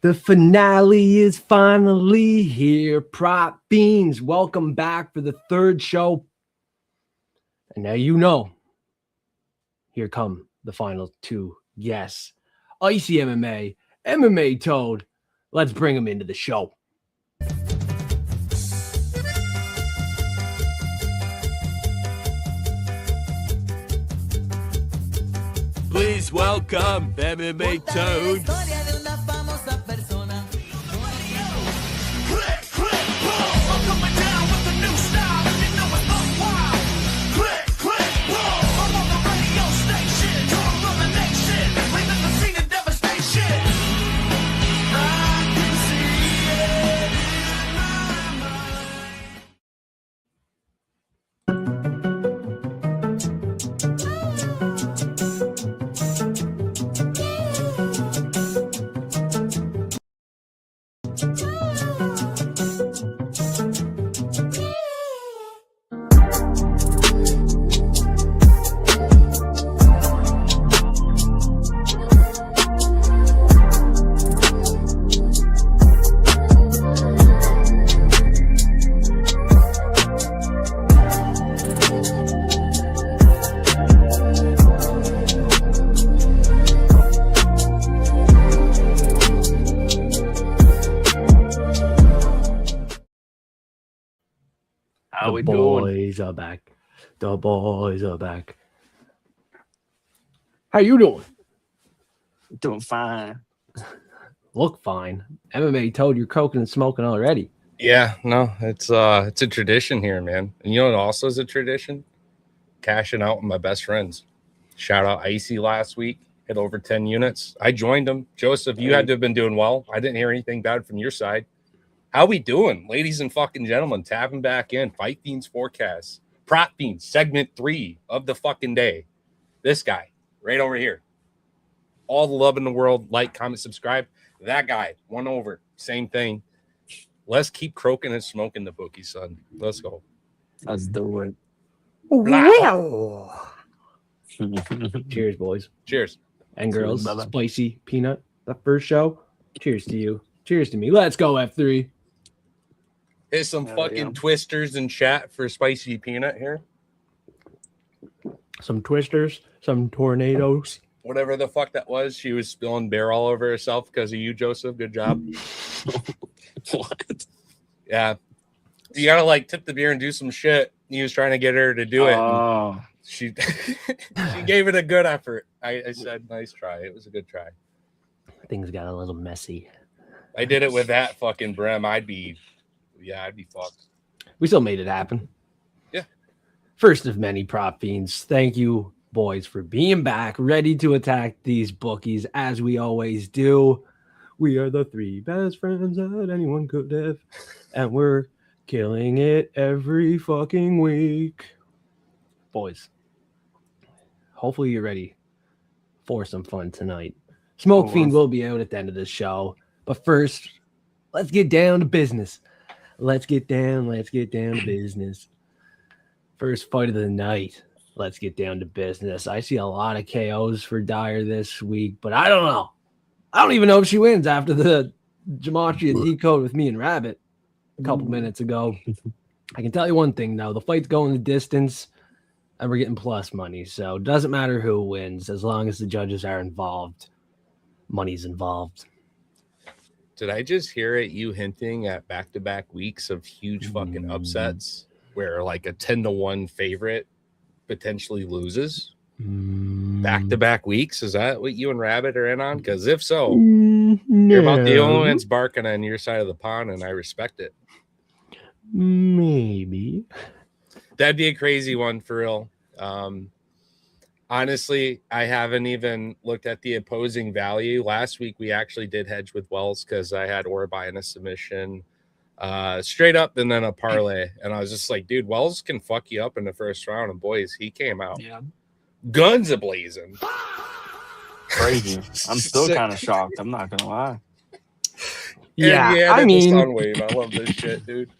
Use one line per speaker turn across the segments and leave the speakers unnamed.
The finale is finally here. Prop Fiends, welcome back for the third show. And now you know, here come the final two guests. Icy MMA, MMA Toad. Let's bring them into the show.
Please welcome MMA Toad.
How we doing? Boys are back. The boys are back. How you doing?
Doing fine.
Look fine. MMA Toad, you're coking and smoking already.
Yeah, no, it's a tradition here, man. And you know what also is a tradition? Cashing out with my best friends. Shout out Icy last week, hit over 10 units. I joined him. Joseph, you had to have been doing well. I didn't hear anything bad from your side. How we doing, ladies and fucking gentlemen? Tapping back in. Fight Fiends forecast. Prop Fiends, segment 3 of the fucking day. This guy right over here. All the love in the world. Like, comment, subscribe. That guy, one over. Same thing. Let's keep croaking and smoking the bookie, son. Let's go.
Let's do it.
Wow. Cheers, boys.
Cheers.
And girls.
Cheers,
Spicy Peanut, the first show. Cheers to you. Cheers to me. Let's go, F3.
Here's some fucking twisters in chat for Spicy Peanut here.
Some twisters, some tornadoes.
Whatever the fuck that was, she was spilling beer all over herself because of you, Joseph. Good job.
What?
Yeah. You gotta like tip the beer and do some shit. He was trying to get her to do it.
Oh.
She she gave it a good effort. I said, nice try. It was a good try.
Things got a little messy.
I did it with that fucking brim. I'd be fucked.
We still made it happen.
Yeah.
First of many Prop Fiends. Thank you, boys, for being back, ready to attack these bookies as we always do. We are the 3 best friends that anyone could have, and we're killing it every fucking week. Boys, hopefully you're ready for some fun tonight. Smoke Fiend will be out at the end of this show, but first, let's get down to business. Let's get down to business. First fight of the night. Let's get down to business. I see a lot of KOs for Dyer this week, but I don't know. I don't even know if she wins after the Gematria decode with me and Rabbit a couple minutes ago. I can tell you one thing, though. The fight's going the distance, and we're getting plus money. So it doesn't matter who wins as long as the judges are involved. Money's involved.
Did I just hear it? You hinting at back-to-back weeks of huge fucking upsets where like a 10-1 favorite potentially loses back-to-back weeks? Is that what you and Rabbit are in on? Because if so, you're about the only ones barking on your side of the pond, and I respect it.
Maybe.
That'd be a crazy one for real. Honestly, I haven't even looked at the opposing value. Last week, we actually did hedge with Wells because I had Orbi in a submission straight up and then a parlay. And I was just like, dude, Wells can fuck you up in the first round. And boys, he came out.
Yeah.
Guns a-blazing.
Crazy. I'm still kind of shocked. I'm not going to lie.
Yeah, I mean,
Soundwave. I love this shit, dude.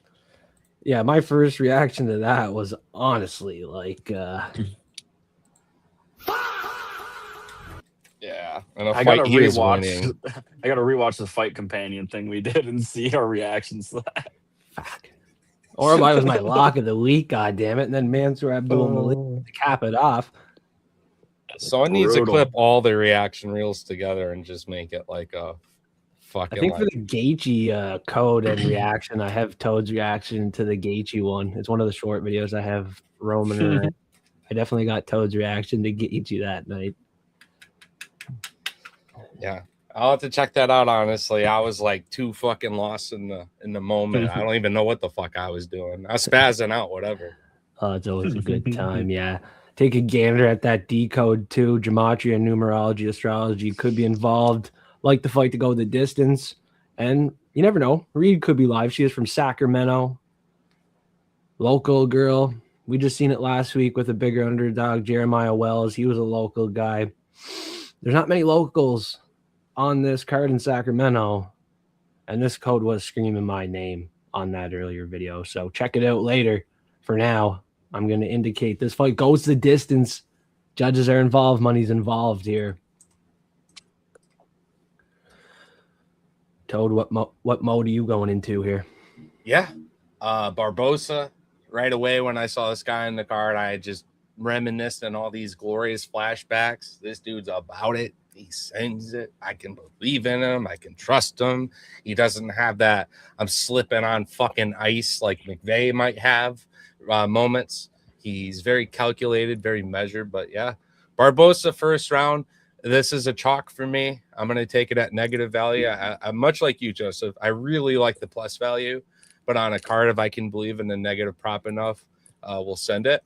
Yeah, my first reaction to that was honestly like,
yeah,
Yeah,
And a
I
fight
gotta
he was winning.
rewatch. I gotta rewatch the fight companion thing we did and see our reactions to that.
Fuck. Or it was my lock of the week, god damn it. And then Mansour Abdul Malik to cap it off.
Someone needs to
Brutal.
clip all the reaction reels together and just make it like a fucking.
I think for the Gaethje code and reaction, I have Toad's reaction to the Gaethje one. It's one of the short videos I have roaming around. I definitely got Toad's reaction to Gaethje that night.
Yeah, I'll have to check that out. Honestly, I was like too fucking lost in the moment. I don't even know what the fuck I was doing. I was spazzing out, whatever.
Oh, it's always a good time. Yeah. Take a gander at that decode too. Gematria and numerology, astrology could be involved. Like the fight to go the distance. And you never know. Reed could be live. She is from Sacramento. Local girl. We just seen it last week with a bigger underdog, Jeremiah Wells. He was a local guy. There's not many locals on this card in Sacramento. And this code was screaming my name on that earlier video. So check it out later. For now, I'm going to indicate this fight goes the distance. Judges are involved. Money's involved here. Toad, what mode are you going into here?
Yeah. Barbosa, right away when I saw this guy in the card, I just reminisced on all these glorious flashbacks. This dude's about it. He sends it. I can believe in him. I can trust him. He doesn't have that I'm slipping on fucking ice like McVeigh might have moments. He's very calculated, very measured. But yeah, Barbosa first round. This is a chalk for me. I'm going to take it at negative value. I'm much like you, Joseph. I really like the plus value, but on a card, if I can believe in the negative prop enough, we'll send it.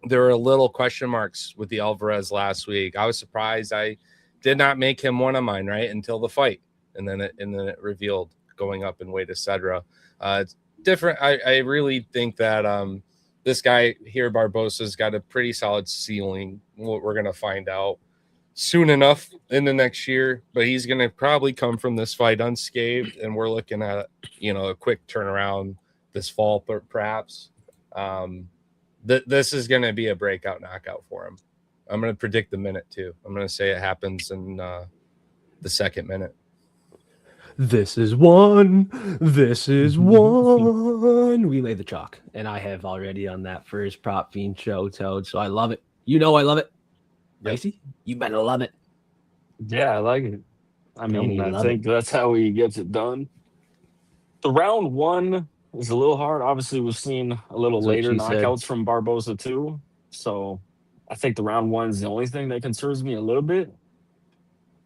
There were little question marks with the Alvarez last week. I was surprised. I did not make him one of mine, right, until the fight, and then it revealed going up in weight, etc. It's different. I really think that this guy here, Barbosa's got a pretty solid ceiling. We're going to find out soon enough in the next year, but he's going to probably come from this fight unscathed, and we're looking at a quick turnaround this fall, perhaps. This is going to be a breakout knockout for him. I'm going to predict the minute too. I'm going to say it happens in the second minute.
This is one. This is one. We lay the chalk, and I have already on that first prop fiend show, Toad. So I love it. You know I love it. Lacey, you better love it.
Yeah, I like it. I mean, I think that's how he gets it done. The round one is a little hard. Obviously, we've seen a little later knockouts from Barbosa too. So I think the round one is the only thing that concerns me a little bit.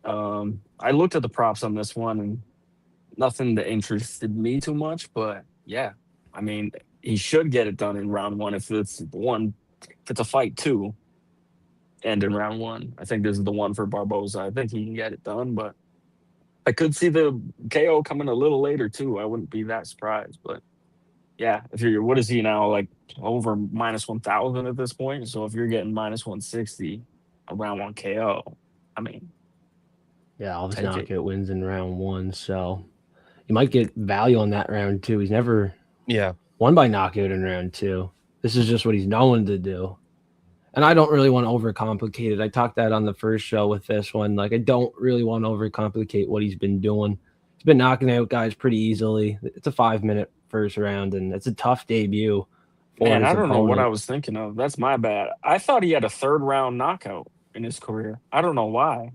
I looked at the props on this one and nothing that interested me too much. But yeah, I mean, he should get it done in round one if it's a fight two. And in round one, I think this is the one for Barbosa. I think he can get it done, but I could see the KO coming a little later too. I wouldn't be that surprised, but yeah, what is he now, like over minus 1,000 at this point? So if you're getting minus 160, a round one KO, I mean,
yeah, all of his knockout wins in round one, so you might get value on that round two. He's never won by knockout in round two. This is just what he's known to do. And I don't really want to overcomplicate it. I talked that on the first show with this one. Like, I don't really want to overcomplicate what he's been doing. He's been knocking out guys pretty easily. It's a 5-minute first round, and it's a tough debut.
Man, I don't know what I was thinking of. That's my bad. I thought he had a third-round knockout in his career. I don't know why.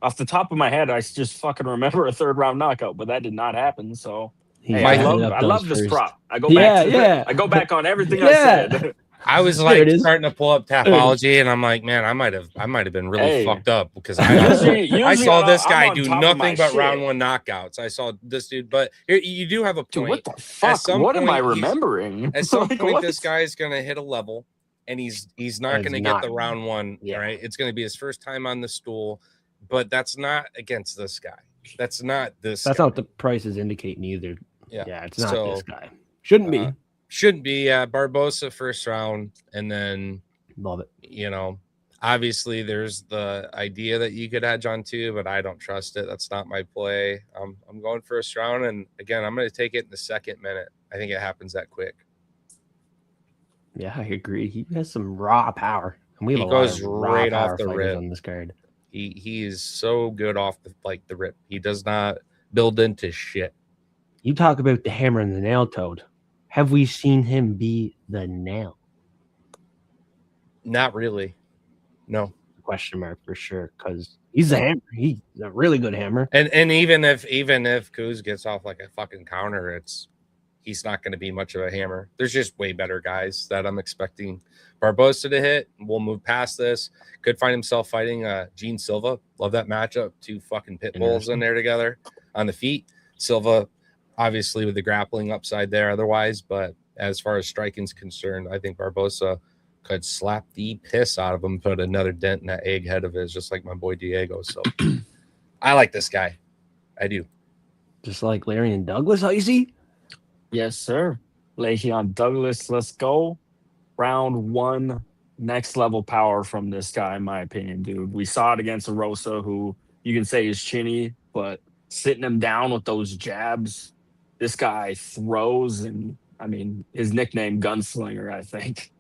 Off the top of my head, I just fucking remember a third-round knockout, but that did not happen. So, hey, I love this prop. I go back. I go back on everything I said.
I was like starting to pull up Tapology, and I'm like, man, I might have been really fucked up because I saw this guy do nothing but round one knockouts. I saw this dude, but you do have a point.
Dude, what the fuck? What am I remembering?
At some point, this guy is going to hit a level, and he's not going to get the round one. Right? It's going to be his first time on the stool, but that's not against this guy. That's not this.
That's
guy.
not what the prices indicate neither. Yeah, it's not this guy.
Shouldn't be. Barbosa first round, and then
love it.
Obviously there's the idea that you could hedge on too, but I don't trust it. That's not my play. I'm going first round, and again, I'm going to take it in the second minute. I think it happens that quick.
Yeah, I agree. He has some raw power, and we have
goes right off the rip
on this card.
He is so good off the rip. He does not build into shit.
You talk about the hammer and the nail, Toad. Have we seen him be the nail?
Not really. No.
Question mark for sure, because he's a hammer. He's a really good hammer.
And even if Kuz gets off like a fucking counter, he's not going to be much of a hammer. There's just way better guys that I'm expecting Barbosa to hit. We'll move past this. Could find himself fighting Gene Silva. Love that matchup. Two fucking pit bulls in there together on the feet. Silva, obviously, with the grappling upside there otherwise, but as far as striking's concerned, I think Barbosa could slap the piss out of him, put another dent in that egghead of his, just like my boy Diego. So I like this guy. I do.
Just like Larry and Douglas, Icy?
Yes, sir. Le'Veon Douglas, let's go. Round 1, next level power from this guy, in my opinion, dude. We saw it against Arosa, who you can say is chinny, but sitting him down with those jabs, this guy throws, and I mean, his nickname, Gunslinger, I think.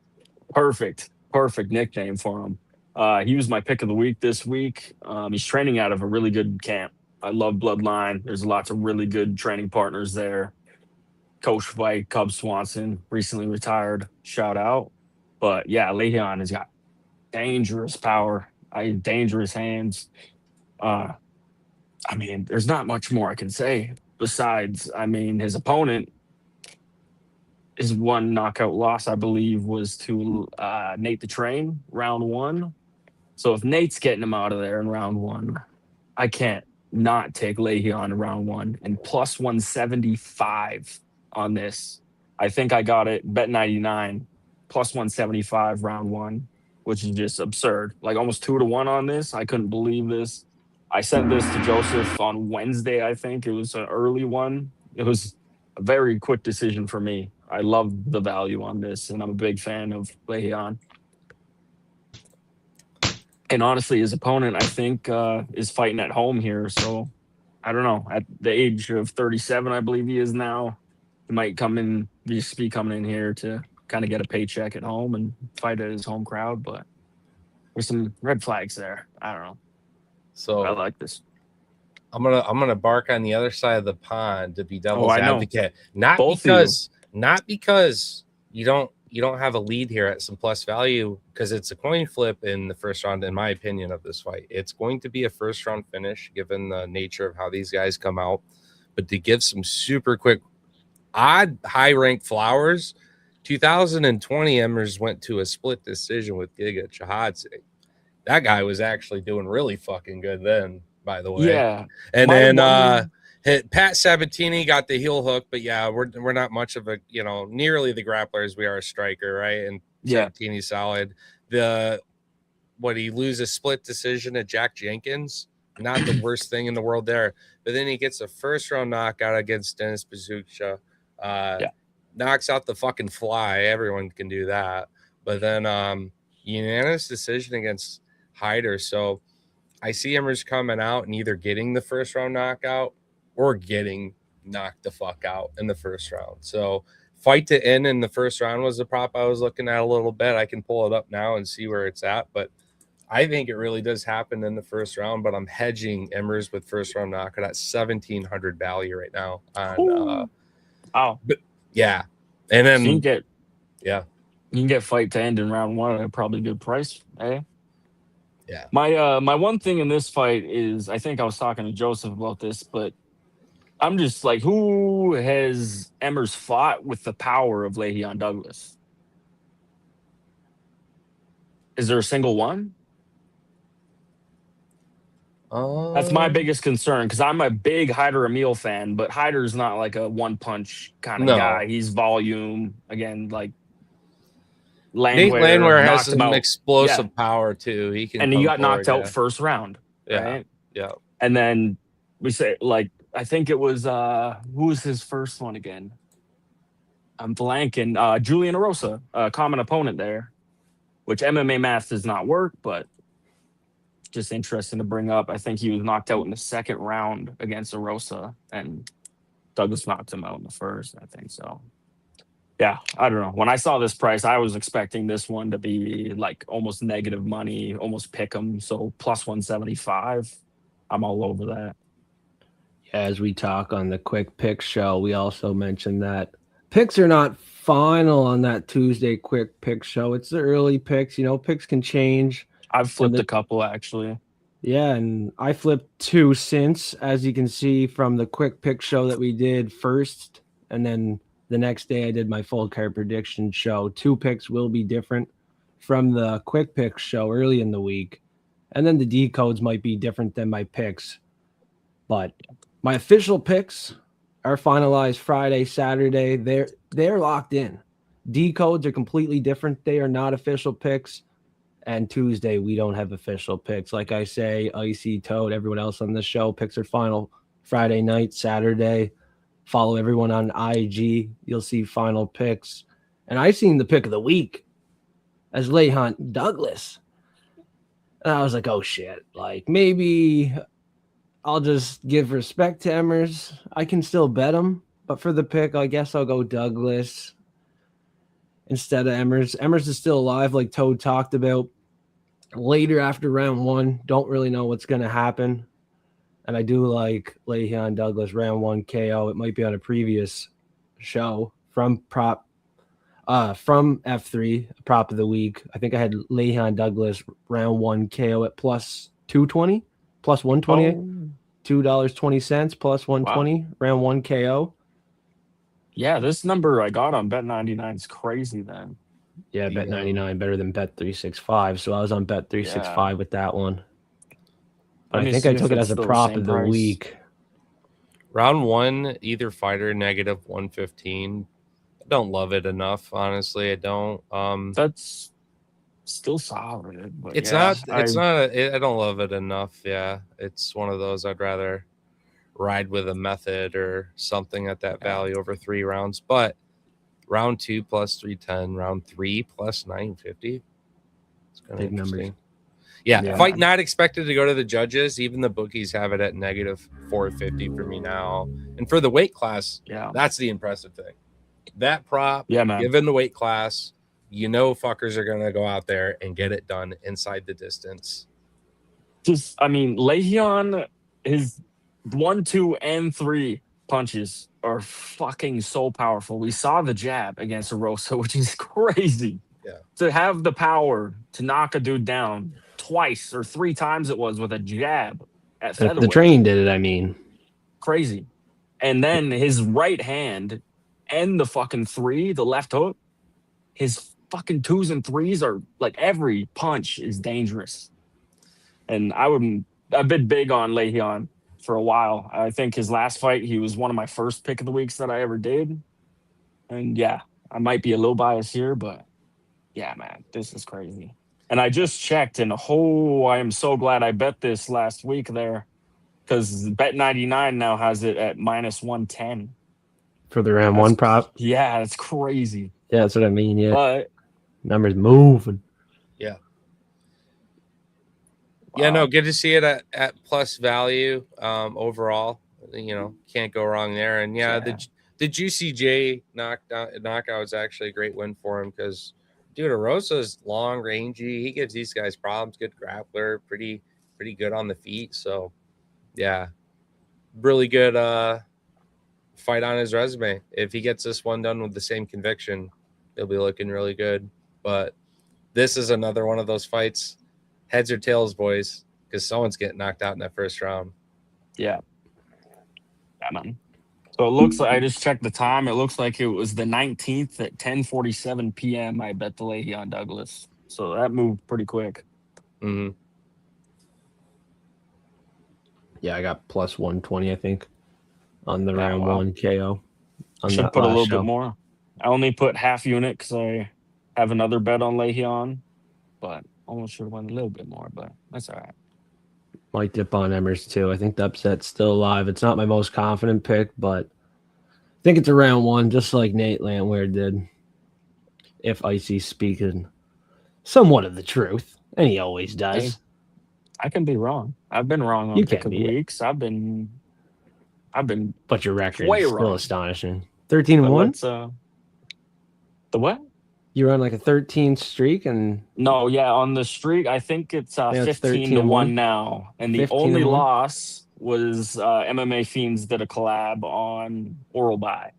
Perfect nickname for him. He was my pick of the week this week. He's training out of a really good camp. I love Bloodline. There's lots of really good training partners there. Coach Fight, Cub Swanson, recently retired. Shout out. But yeah, Le'Veon has got dangerous power, dangerous hands. I mean, there's not much more I can say besides, I mean, his opponent, his one knockout loss, I believe, was to Nate the Train, round 1. So if Nate's getting him out of there in round 1, I can't not take Le'Veon in round 1. And plus 175 on this. I think I got it, bet 99, plus 175 round 1, which is just absurd. Like almost 2-1 on this. I couldn't believe this. I sent this to Joseph on Wednesday, I think. It was an early one. It was a very quick decision for me. I love the value on this, and I'm a big fan of Le'Veon. And honestly, his opponent, I think, is fighting at home here. So I don't know. At the age of 37, I believe he is now, he might just be coming in here to kind of get a paycheck at home and fight at his home crowd. But there's some red flags there. I don't know.
So
I like this.
I'm gonna bark on the other side of the pond to be devil's advocate. Not because you don't have a lead here at some plus value, because it's a coin flip in the first round, in my opinion, of this fight. It's going to be a first round finish given the nature of how these guys come out. But to give some super quick odd high ranked flowers, 2020 Emmers went to a split decision with Giga Chahadze. That guy was actually doing really fucking good then, by the way.
Yeah.
And then Pat Sabatini got the heel hook, but yeah, we're not much of a, nearly the grappler as we are a striker, right? And Sabatini's solid. He lose a split decision at Jack Jenkins, not the worst thing in the world there. But then he gets a first round knockout against Dennis Bazukja. Knocks out the fucking fly. Everyone can do that. But then unanimous decision against Hyder. So I see Emmers coming out and either getting the first round knockout or getting knocked the fuck out in the first round. So fight to end in the first round was the prop I was looking at a little bit. I can pull it up now and see where it's at, but I think it really does happen in the first round. But I'm hedging Emmers with first round knockout at 1,700 value right now. But yeah, and then
so you can get fight to end in round 1 at a probably good price, eh?
Yeah.
My one thing in this fight is, I think I was talking to Joseph about this, but I'm just like, who has Emmers fought with the power of Le'Veon Douglas? Is there a single one? That's my biggest concern, because I'm a big Hyder Emil fan, but Hyder's not like a one-punch kind of guy. He's volume. Again, like
Nate Landwehr has some explosive power too. He
got knocked out first round. Right?
Yeah.
And then we say, like, I think it was who was his first one again? I'm blanking. Julian Erosa, a common opponent there, which MMA math does not work, but just interesting to bring up. I think he was knocked out in the second round against Erosa, and Douglas knocked him out in the first, I think so. Yeah, I don't know. When I saw this price, I was expecting this one to be like almost negative money, almost pick 'em. So plus 175. I'm all over that.
As we talk on the quick pick show, we also mentioned that picks are not final on that Tuesday quick pick show. It's the early picks. Picks can change.
I've flipped a couple actually.
Yeah, and I flipped 2 since, as you can see from the quick pick show that we did first, and then the next day I did my full card prediction show. 2 picks will be different from the quick pick show early in the week, and then the decodes might be different than my picks. But my official picks are finalized Friday, Saturday. They're locked in. Decodes are completely different. They are not official picks. And Tuesday, we don't have official picks. Like I say, Icy, Toad, everyone else on the show, picks are final Friday night, Saturday. Follow everyone on IG. You'll see final picks. And I seen the pick of the week as Leigh-Hunt Douglas. And I was like, oh, shit. Like, maybe I'll just give respect to Emmers. I can still bet him. But for the pick, I guess I'll go Douglas instead of Emmers. Emmers is still alive, like Toad talked about. Later after round 1, don't really know what's going to happen. And I do like Leigh-Hunt Douglas round 1 KO. It might be on a previous show from F3, prop of the week. I think I had Leigh-Hunt Douglas round 1 KO at plus 220, plus 120, $2.20 plus 120, round 1 KO.
Yeah, this number I got on Bet99 is crazy then.
Yeah, Bet99 better than Bet365. So I was on Bet365 with that one. But I think I took it as a prop of the week.
Round 1, either fighter negative 115. I don't love it enough, honestly. I don't.
That's still solid. But
it's not. I don't love it enough. Yeah, it's one of those I'd rather ride with a method or something at that value over 3 rounds. But round 2 plus 310, round 3 plus 950. It's kind of interesting. Numbers. Yeah, fight not expected to go to the judges. Even the bookies have it at negative 450 for me now. And for the weight class, that's the impressive thing. That prop, given the weight class, fuckers are going to go out there and get it done inside the distance.
Leigh-Hunt, his 1, 2, and 3 punches are fucking so powerful. We saw the jab against Rosa, which is crazy.
Yeah.
To have the power to knock a dude down twice or 3 times it was with a jab at featherweight.
The train did it,
Crazy. And then his right hand and the fucking 3, the left hook, his fucking 2s and 3s are like every punch is dangerous. And I've been big on Leigh-Hunt for a while. I think his last fight, he was one of my first pick of the weeks that I ever did. And I might be a little biased here, but yeah, man, this is crazy. And I just checked, and I am so glad I bet this last week there, because Bet99 now has it at minus 110
for the round 1 prop.
Yeah, it's crazy.
Yeah, that's what I mean. Yeah,
but
numbers moving.
Yeah. Wow. Yeah, no, good to see it at plus value overall. Can't go wrong there. And the Juicy J knockout was actually a great win for him because, dude, Arosa's long, rangy. He gives these guys problems. Good grappler, pretty good on the feet. So, yeah, really good fight on his resume. If he gets this one done with the same conviction, he'll be looking really good. But this is another one of those fights. Heads or tails, boys, because someone's getting knocked out in that first round.
Yeah, man. So it looks like I just checked the time. It looks like it was the 19th at 10:47 p.m. I bet the Leigh-Hunt Douglas. So that moved pretty quick.
Mm-hmm.
Yeah, I got plus 120, I think, on the round 1 KO.
Should put a little bit more. I only put half unit because I have another bet on Leigh-Hunt, but almost should have won a little bit more, but that's all right.
Might dip on Emmers too. I think the upset's still alive. It's not my most confident pick, but I think it's a round 1, just like Nate Landwehr did. If Icy's speaking somewhat of the truth, and he always does.
Hey, I can be wrong. I've been wrong on pick of weeks. I've been.
But your record
is
still astonishing. 13-1.
The what?
You're on like a 13 streak, and
No, yeah, on the streak, I think it's
now it's
15 to 1
13-1.
now. And the
15
only
and 1.
loss was MMA Fiends did a collab on Oral Buy.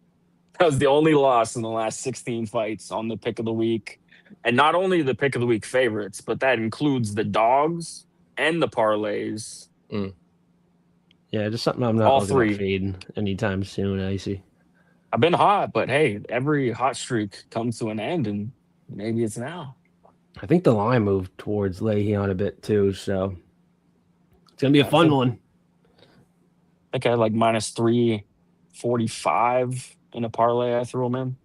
That was the only loss in the last 16 fights on the pick of the week. And not only the pick of the week favorites, but that includes the dogs and the parlays.
Yeah, just something I'm not
All
looking
three.
at fading anytime soon, Icy.
I've been hot, but hey, every hot streak comes to an end, and maybe it's now.
I think the line moved towards Leahy a bit too, so it's gonna be a fun one.
I think I had like minus 345 in a parlay I threw him in.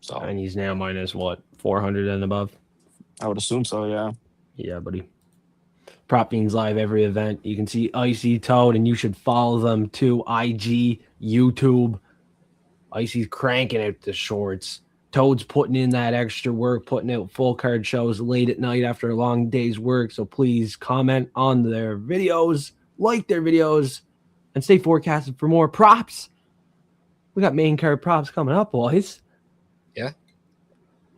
So,
and he's now minus what, 400 and above?
I would assume so, yeah.
Yeah, buddy. Prop Fiends live every event. You can see Icy, Toad, and you should follow them too. IG, YouTube. Icy's cranking out the shorts. Toad's putting in that extra work, putting out full card shows late at night after a long day's work. So please comment on their videos, like their videos, and stay forecasted for more props. We got main card props coming up, boys.
Yeah.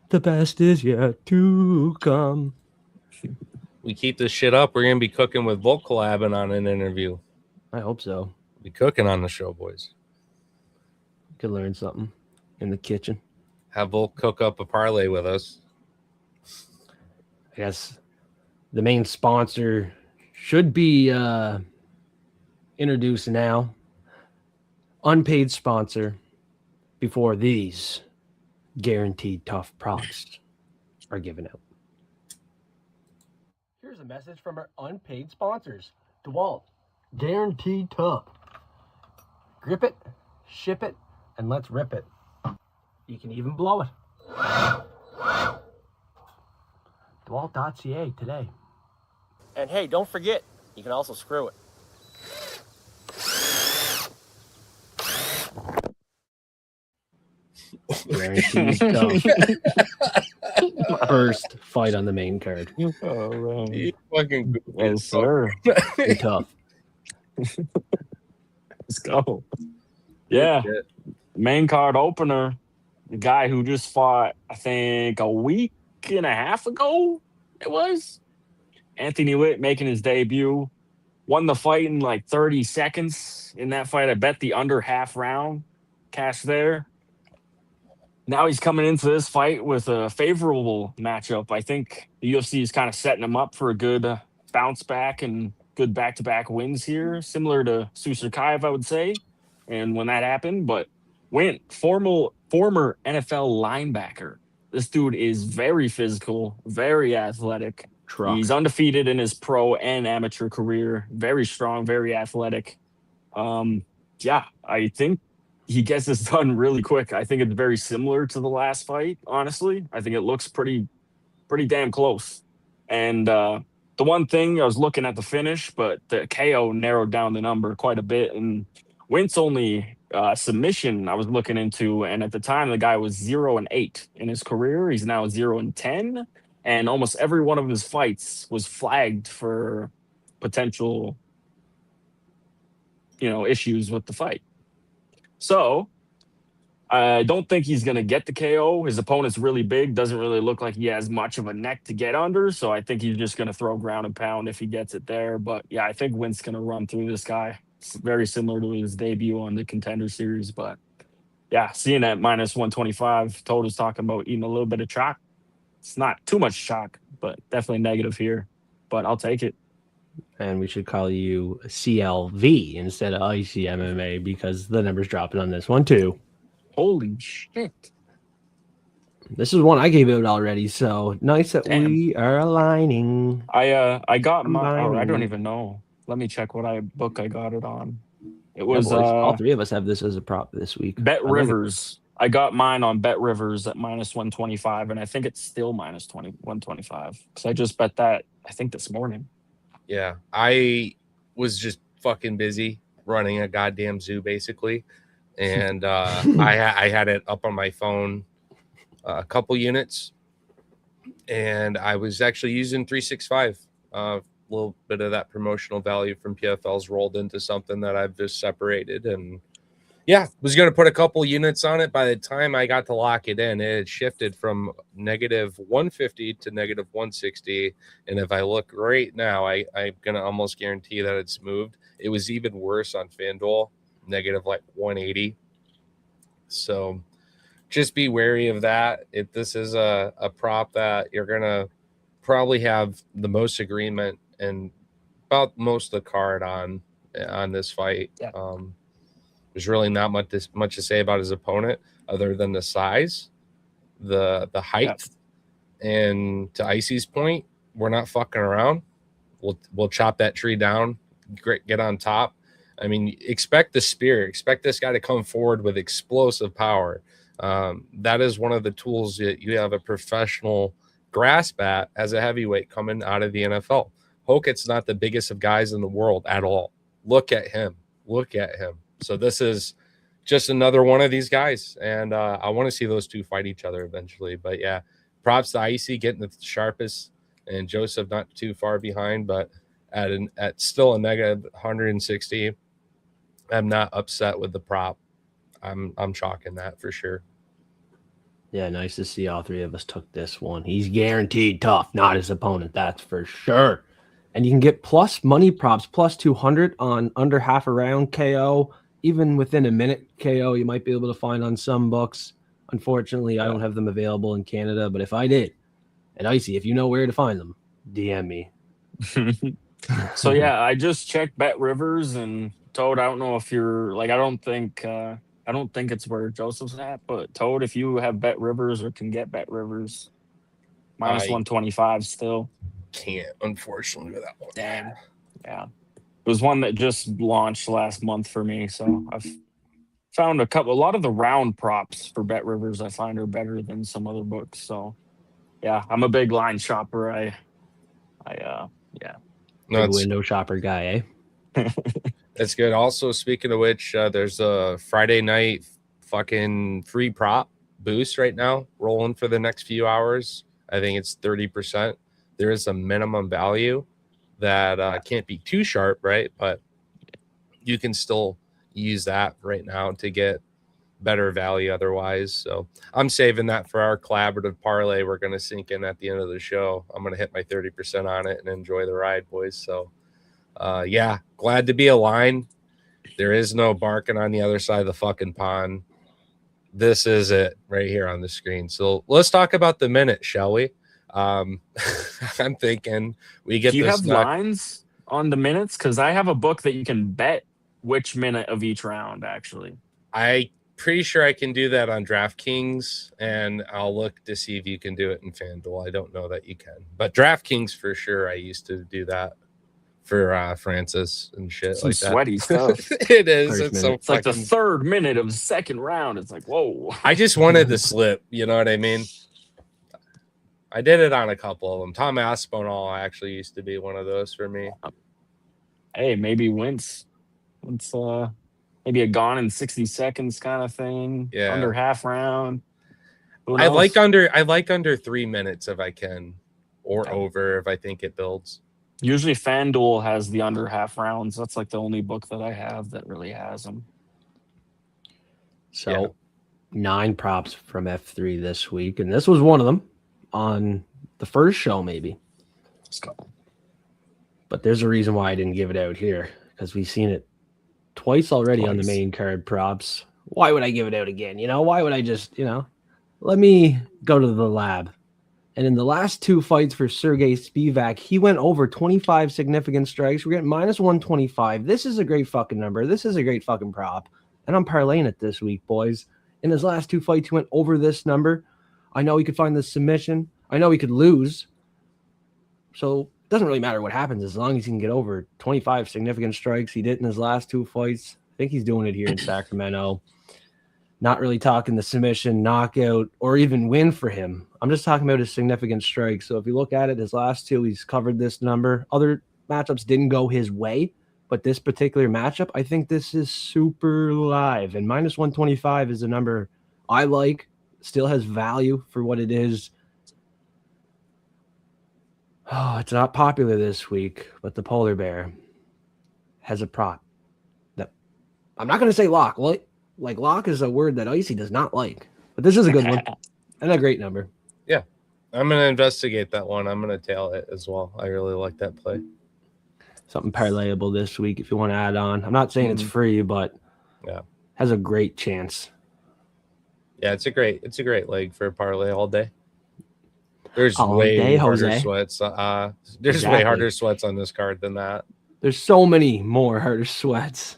The best is yet to come.
We keep this shit up, we're gonna be cooking with Volk collabing on an interview.
I hope so.
Be cooking on the show, boys.
Could learn something in the kitchen.
Have Volk cook up a parlay with us.
I guess the main sponsor should be introduced now. Unpaid sponsor before these guaranteed tough props are given out. Here's a message from our unpaid sponsors. DeWalt, guaranteed tough. Grip it, ship it, and let's rip it. You can even blow it. DeWalt.ca today. And hey, don't forget, you can also screw it. First fight on the main card.
Oh, man.
You fucking
Yes, sir.
Be tough.
Let's go. Yeah. Main card opener. The guy who just fought, I think, a week and a half ago, it was. Anthony Witt making his debut. Won the fight in like 30 seconds. In that fight, I bet the under half round cash there. Now he's coming into this fight with a favorable matchup. I think the UFC is kind of setting him up for a good bounce back and good back-to-back wins here, similar to Susurkaev, I would say. And when that happened, but Wint, former NFL linebacker. This dude is very physical, very athletic.
Truck.
He's undefeated in his pro and amateur career. Very strong, very athletic. Yeah, I think he gets this done really quick. I think it's very similar to the last fight, honestly. I think it looks pretty damn close. And the one thing, I was looking at the finish, but the KO narrowed down the number quite a bit. And Wint's only submission I was looking into, and at the time the guy was 0-8 in his career. He's now 0-10, and almost every one of his fights was flagged for potential, issues with the fight. So I don't think he's going to get the KO. His opponent's really big, doesn't really look like he has much of a neck to get under, so I think he's just going to throw ground and pound if he gets it there. But yeah, I think Wint's going to run through this guy. It's very similar to his debut on the Contender Series, but yeah, seeing that minus 125, Toad was talking about eating a little bit of chalk. It's not too much chalk, but definitely negative here, but I'll take it.
And we should call you CLV instead of ICMMA because the number's dropping on this one too.
Holy shit.
This is one I gave out already, so nice that we are aligning.
I got my, I don't even know. Let me check what book I got it on. It was
all three of us have this as a prop this week.
Bet Rivers. I got mine on Bet Rivers at minus 125, and I think it's still minus 125 because I just bet that I think this morning.
Yeah, I was just fucking busy running a goddamn zoo basically, and I had it up on my phone a couple units, and I was actually using 365. Little bit of that promotional value from PFL's rolled into something that I've just separated, and Yeah, was going to put a couple units on it. By the time I got to lock it in, it had shifted from negative 150 to negative 160. And if I look right now, I'm going to almost guarantee that it's moved. It was even worse on FanDuel, negative like 180. So just be wary of that. If this is a prop that you're going to probably have the most agreement and about most of the card on this fight.
Yeah.
There's really not much to say about his opponent other than the size, the height, and to Icy's point, we're not fucking around. We'll chop that tree down, get on top. I mean, expect the spear. Expect this guy to come forward with explosive power. That is one of the tools that you have a professional grasp at as a heavyweight coming out of the NFL. Hokett's not the biggest of guys in the world at all. Look at him. So this is just another one of these guys, and I want to see those two fight each other eventually. But yeah, props to Icy getting the sharpest, and Joseph not too far behind, but at still a negative 160. I'm not upset with the prop. I'm chalking that for sure.
Yeah, nice to see all three of us took this one. He's guaranteed tough, not his opponent, that's for sure. And you can get plus money props, plus 200 on under half a round KO. Even within a minute KO, you might be able to find on some books. Unfortunately, I don't have them available in Canada, but if I did, and Icy, if you know where to find them, DM me.
So yeah, I just checked Bet Rivers, and Toad, I don't know if you're like, I don't think it's where Joseph's at, but Toad, if you have Bet Rivers or can get Bet Rivers, minus 125 still.
Can't, unfortunately, with that one.
Damn. Yeah. It was one that just launched last month for me, so I've found a lot of the round props for Bet Rivers I find are better than some other books. So yeah, I'm a big line shopper. Yeah.
No, window shopper guy, eh?
That's good. Also, speaking of which, there's a Friday night fucking free prop boost right now rolling for the next few hours. I think it's 30%. There is a minimum value that can't be too sharp, right? But you can still use that right now to get better value otherwise. So I'm saving that for our collaborative parlay. We're going to sink in at the end of the show. I'm going to hit my 30% on it and enjoy the ride, boys. So yeah, glad to be aligned. There is no barking on the other side of the fucking pond. This is it right here on the screen. So let's talk about the minute, shall we? I'm thinking we get.
Do you have lines on the minutes? Because I have a book that you can bet which minute of each round. Actually,
I pretty sure I can do that on DraftKings, and I'll look to see if you can do it in FanDuel. I don't know that you can, but DraftKings for sure. I used to do that for Francis and shit.
Some
like that.
Sweaty stuff.
It is. It's
like the third minute of the second round. It's like, whoa.
I just wanted to slip. You know what I mean? I did it on a couple of them. Tom Aspinall actually used to be one of those for me.
Hey, maybe Wentz, maybe a gone in 60 seconds kind of thing.
Yeah,
under half round.
I like under 3 minutes if I can, or over if I think it builds.
Usually FanDuel has the under half rounds. That's like the only book that I have that really has them.
So 9 props from F3 this week, and this was one of them on the first show, maybe.
Let's go.
But there's a reason why I didn't give it out here, because we've seen it twice already on the main card props. Why would I give it out again? Why would I just, let me go to the lab. And in the last 2 fights for Sergey Spivak, he went over 25 significant strikes. We're getting minus 125. This is a great fucking number. This is a great fucking prop. And I'm parlaying it this week, boys. In his last 2 fights, he went over this number. I know he could find the submission. I know he could lose. So it doesn't really matter what happens as long as he can get over 25 significant strikes. He did in his last 2 fights. I think he's doing it here in Sacramento. Not really talking the submission, knockout, or even win for him. I'm just talking about his significant strikes. So if you look at it, his last 2, he's covered this number. Other matchups didn't go his way, but this particular matchup, I think this is super live. And minus 125 is a number I like. Still has value for what it is. Oh, it's not popular this week, but the polar bear has a prop that I'm not going to say lock. Well, Like lock is a word that Icy does not like, but this is a good one and a great number.
Yeah, I'm gonna investigate that one. I'm gonna tail it as well. I really like that play.
Something parlayable this week if you want to add on. I'm not saying it's free, but has a great chance.
Yeah, it's a great leg for a parlay all day. There's
all
way
day,
harder
Jose.
sweats. There's way harder sweats on this card than that.
There's so many more harder sweats.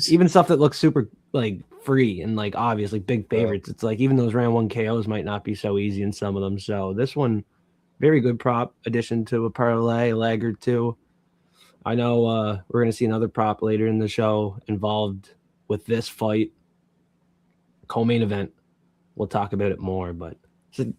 Even stuff that looks super like free and like obviously big favorites. It's like even those round 1 KOs might not be so easy in some of them. So this one, very good prop addition to a parlay, a leg or two. I know we're going to see another prop later in the show involved with this fight. Co-main event. We'll talk about it more, but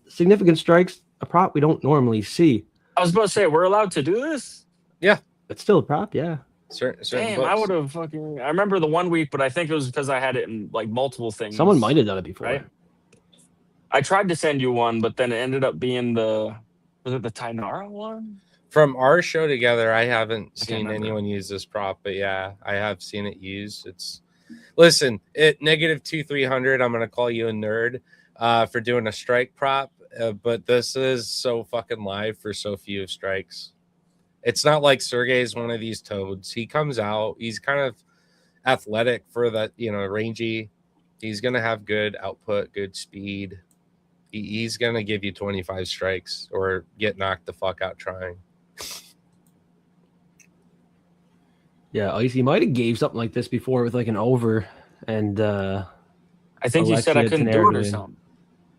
significant strikes, a prop we don't normally see.
I was about to say, we're allowed to do this?
Yeah.
It's still a prop, yeah.
Certain
Damn,
books.
I would have fucking... I remember the 1 week, but I think it was because I had it in like multiple things.
Someone might have done it before.
Right? I tried to send you one, but then it ended up being the... Was it the Tainara one?
From our show together, I haven't seen anyone use this prop, but yeah, I have seen it used. It's... Listen, at -2,300, I'm going to call you a nerd for doing a strike prop, but this is so fucking live for so few strikes. It's not like Sergey's one of these toads. He comes out, he's kind of athletic for that, rangy. He's going to have good output, good speed. He's going to give you 25 strikes or get knocked the fuck out trying.
Yeah, Icy might have gave something like this before with like an over, and
I think you said I couldn't do it or something.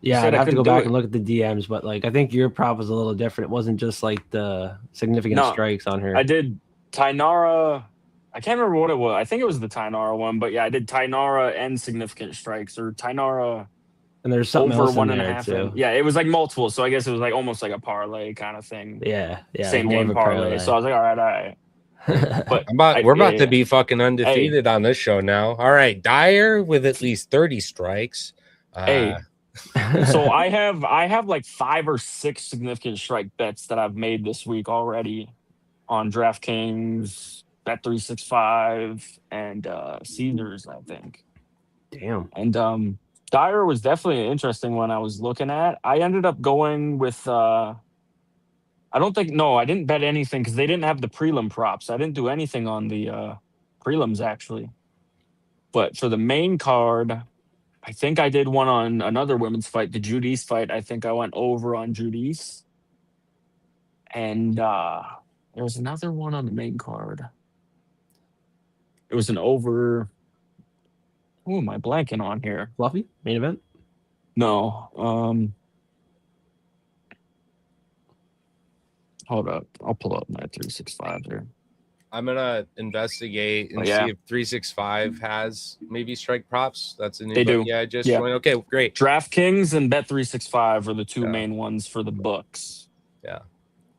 Yeah, I'd have to go back and look at the DMs, but like I think your prop was a little different. It wasn't just like the significant strikes on her.
I did Tainara. I can't remember what it was. I think it was the Tainara one, but yeah, I did Tainara and significant strikes or Tainara.
And there's something
over
else
one
in
and
there
a half.
too.
Yeah, it was like multiple. So I guess it was like almost like a parlay kind of thing.
Yeah.
Same game parlay. So I was like, all right.
But we're about to be fucking undefeated on this show now. All right, Dyer with at least 30 strikes.
So I have like 5 or 6 significant strike bets that I've made this week already on DraftKings, Bet365, and Caesars, I think.
Damn.
And Dyer was definitely an interesting one I was looking at. I ended up going with I didn't bet anything because they didn't have the prelim props. I didn't do anything on the prelims actually. But for the main card, I think I did one on another women's fight, the Judice fight. I think I went over on Judice. And there was another one on the main card. It was an over. Who am I blanking on here?
Fluffy? Main event?
No. Hold up. I'll pull up my 365 here.
I'm going to investigate and see if 365 has maybe strike props. That's a new book.
Do.
Yeah, I just joined. Okay, great.
DraftKings and Bet365 are the two main ones for the books.
Yeah.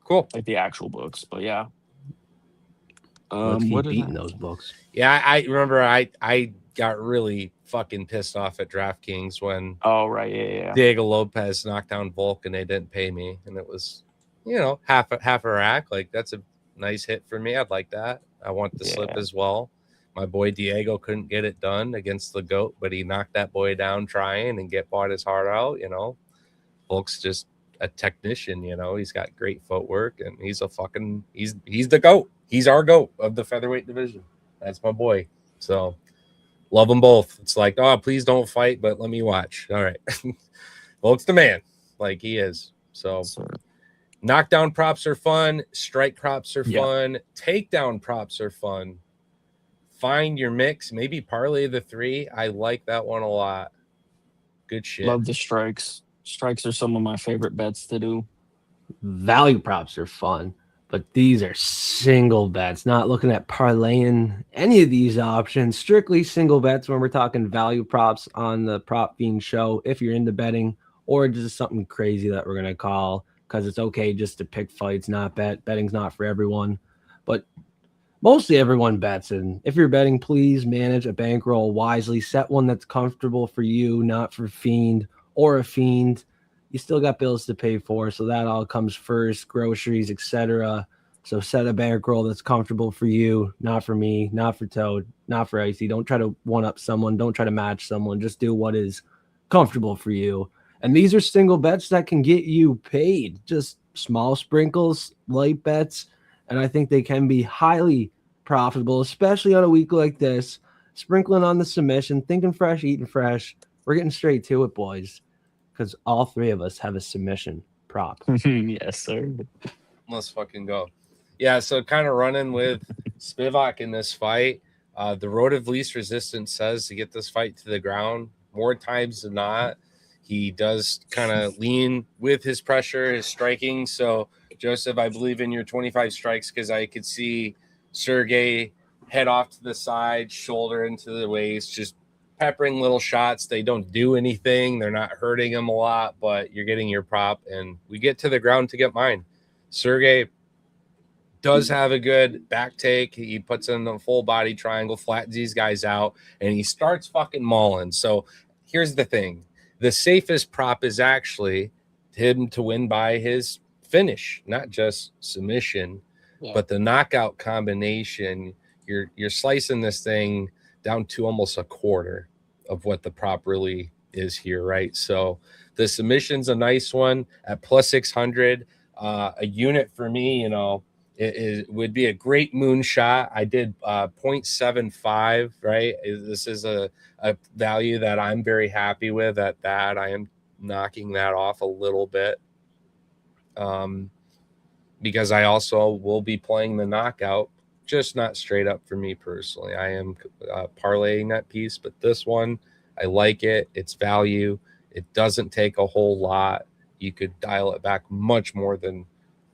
Cool.
Like the actual books, but yeah.
Let's keep beating those books.
Yeah, I remember I got really fucking pissed off at DraftKings when Diego Lopez knocked down Volk and they didn't pay me. And it was, half a rack. Like, that's a nice hit for me. I'd like that. I want the slip as well. My boy Diego couldn't get it done against the GOAT, but he knocked that boy down trying and bought his heart out. Volk's just a technician. He's got great footwork and he's the GOAT. He's our GOAT of the featherweight division. That's my boy. So love them both. It's like, oh, please don't fight, but let me watch. All right. Volk's the man, like he is. So knockdown props are fun. Strike props are fun. Takedown props are fun. Find your mix. Maybe parlay the 3. I like that one a lot. Good shit.
Love the strikes. Strikes are some of my favorite bets to do.
Value props are fun, but these are single bets. Not looking at parlaying any of these options. Strictly single bets when we're talking value props on the Prop Fiend show. If you're into betting or just something crazy that we're going to call, because it's okay just to pick fights, not bet. Betting's not for everyone, but mostly everyone bets. And if you're betting, please manage a bankroll wisely. Set one that's comfortable for you, not for Fiend or a Fiend. You still got bills to pay for, so that all comes first, groceries, etc. So set a bankroll that's comfortable for you, not for me, not for Toad, not for Icy. Don't try to one-up someone. Don't try to match someone. Just do what is comfortable for you. And these are single bets that can get you paid. Just small sprinkles, light bets. And I think they can be highly profitable, especially on a week like this. Sprinkling on the submission, thinking fresh, eating fresh. We're getting straight to it, boys, because all three of us have a submission prop.
Yes, sir.
Let's fucking go. Yeah, so kind of running with Spivak in this fight. The road of least resistance says to get this fight to the ground. More times than not, he does kind of lean with his pressure, his striking. So, Joseph, I believe in your 25 strikes because I could see Sergey head off to the side, shoulder into the waist, just peppering little shots. They don't do anything. They're not hurting him a lot, but you're getting your prop. And we get to the ground to get mine. Sergey does have a good back take. He puts in the full body triangle, flattens these guys out, and he starts fucking mauling. So here's the thing. The safest prop is actually him to win by his finish, not just submission, but the knockout combination. You're slicing this thing down to almost a quarter of what the prop really is here, right? So the submission's a nice one at plus 600. A unit for me, you know, it would be a great moonshot. I did 0.75, right? This is a value that I'm very happy with. At that, I am knocking that off a little bit because I also will be playing the knockout, just not straight up for me personally. I am parlaying that piece, but this one, I like it. It's value. It doesn't take a whole lot. You could dial it back much more than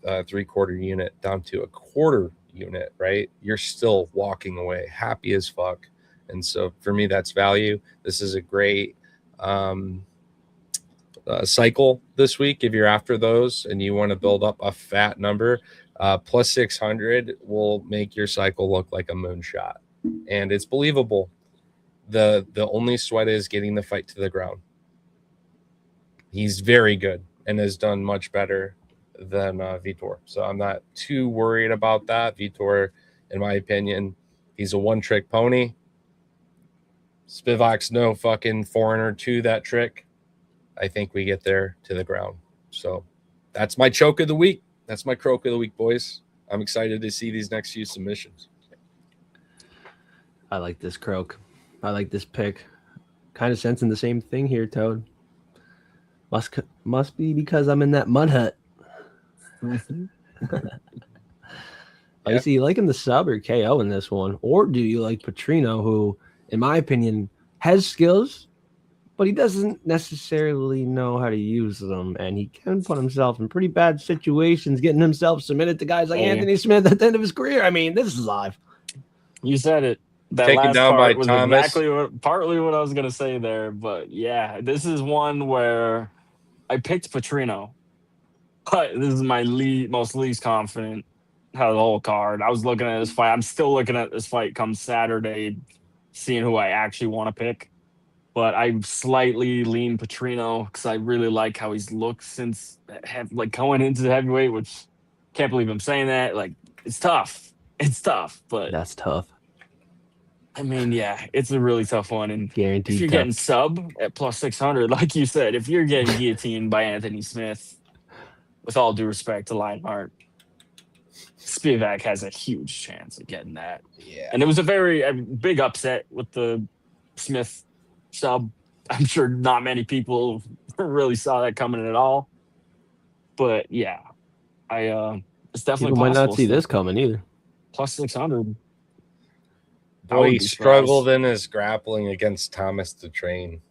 a 3/4 unit down to a quarter unit, right? You're still walking away happy as fuck. And so for me, that's value. This is a great cycle this week. If you're after those and you want to build up a fat number, plus 600 will make your cycle look like a moonshot. And it's believable. The only sweat is getting the fight to the ground. He's very good and has done much better than Vitor. So I'm not too worried about that. Vitor, in my opinion, he's a one-trick pony. Spivak's no fucking foreigner to that trick. I think we get there to the ground. So that's my choke of the week. That's my croak of the week, boys. I'm excited to see these next few submissions.
I like this croak. I like this pick. Kind of sensing the same thing here, Toad. Must be because I'm in that mud hut. I see you liking the sub or KO in this one, or do you like Petrino, who, in my opinion, has skills, but he doesn't necessarily know how to use them, and he can put himself in pretty bad situations, getting himself submitted to guys like Anthony Smith at the end of his career. I mean, this is live.
You said it. That
Taken
last
down
part
by
was
Thomas.
partly what I was going to say there. But yeah, this is one where I picked Petrino, but this is my most least confident out of the whole card. I was looking at this fight. I'm still looking at this fight come Saturday, seeing who I actually want to pick. But I slightly lean Petrino because I really like how he's looked since going into the heavyweight, which can't believe I'm saying that. Like, it's tough. It's tough, but
that's tough.
I mean, yeah, it's a really tough one. And
guaranteed
if you're getting sub at plus 600, like you said, if you're getting guillotined by Anthony Smith, with all due respect to Lionheart, Spivak has a huge chance of getting that.
Yeah.
And it was a very big upset with the Smith sub. I'm sure not many people really saw that coming at all. But yeah, it's definitely
people
possible.
Might not see this coming either.
Plus 600.
Boy, he struggled in his grappling against Thomas the Train.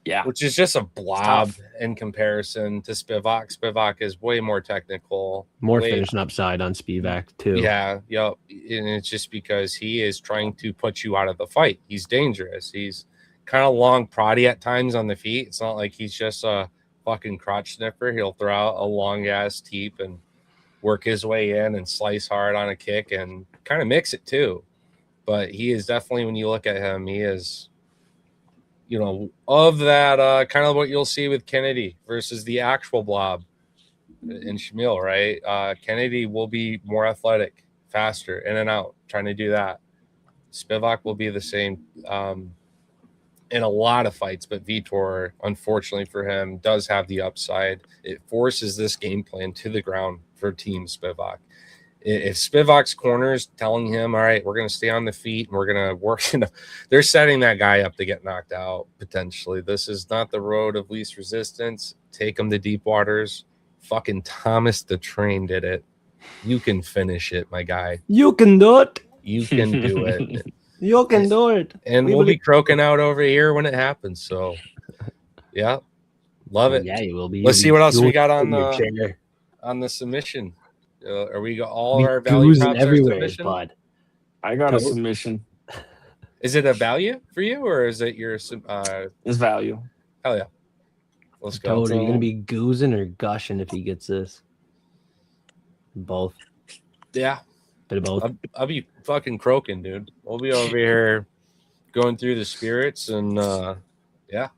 Yeah.
Which is just a blob in comparison to Spivak. Spivak is way more technical.
More finishing upside on Spivak, too.
Yeah, yep. And it's just because he is trying to put you out of the fight. He's dangerous. He's kind of long, proddy at times on the feet. It's not like he's just a fucking crotch sniffer. He'll throw out a long-ass teep and work his way in and slice hard on a kick and kind of mix it, too. But he is definitely, when you look at him, he is, you know, of that kind of what you'll see with Kennedy versus the actual blob. in Shamil, right? Kennedy will be more athletic, faster, in and out, trying to do that. Spivak will be the same in a lot of fights, but Vitor, unfortunately for him, does have the upside. It forces this game plan to the ground for Team Spivak. If Spivak's corners telling him, all right, we're going to stay on the feet and we're going to work, they're setting that guy up to get knocked out potentially. This is not the road of least resistance. Take him to deep waters. Fucking Thomas the Train did it. You can finish it, my guy.
You can do it.
You can do it.
You can do it.
And we'll be croaking out over here when it happens. So, yeah, love it.
Yeah, you will be.
Let's see what else we got on the submission. Are we all our value props
everywhere, bud?
I got a submission.
Is it a value for you, or is it your?
It's value.
Hell yeah! Let's go.
Toad, are you gonna be goozing or gushing if he gets this? Both.
Yeah.
Bit of both.
I'll be fucking croaking, dude. We'll be over here going through the spirits, and yeah,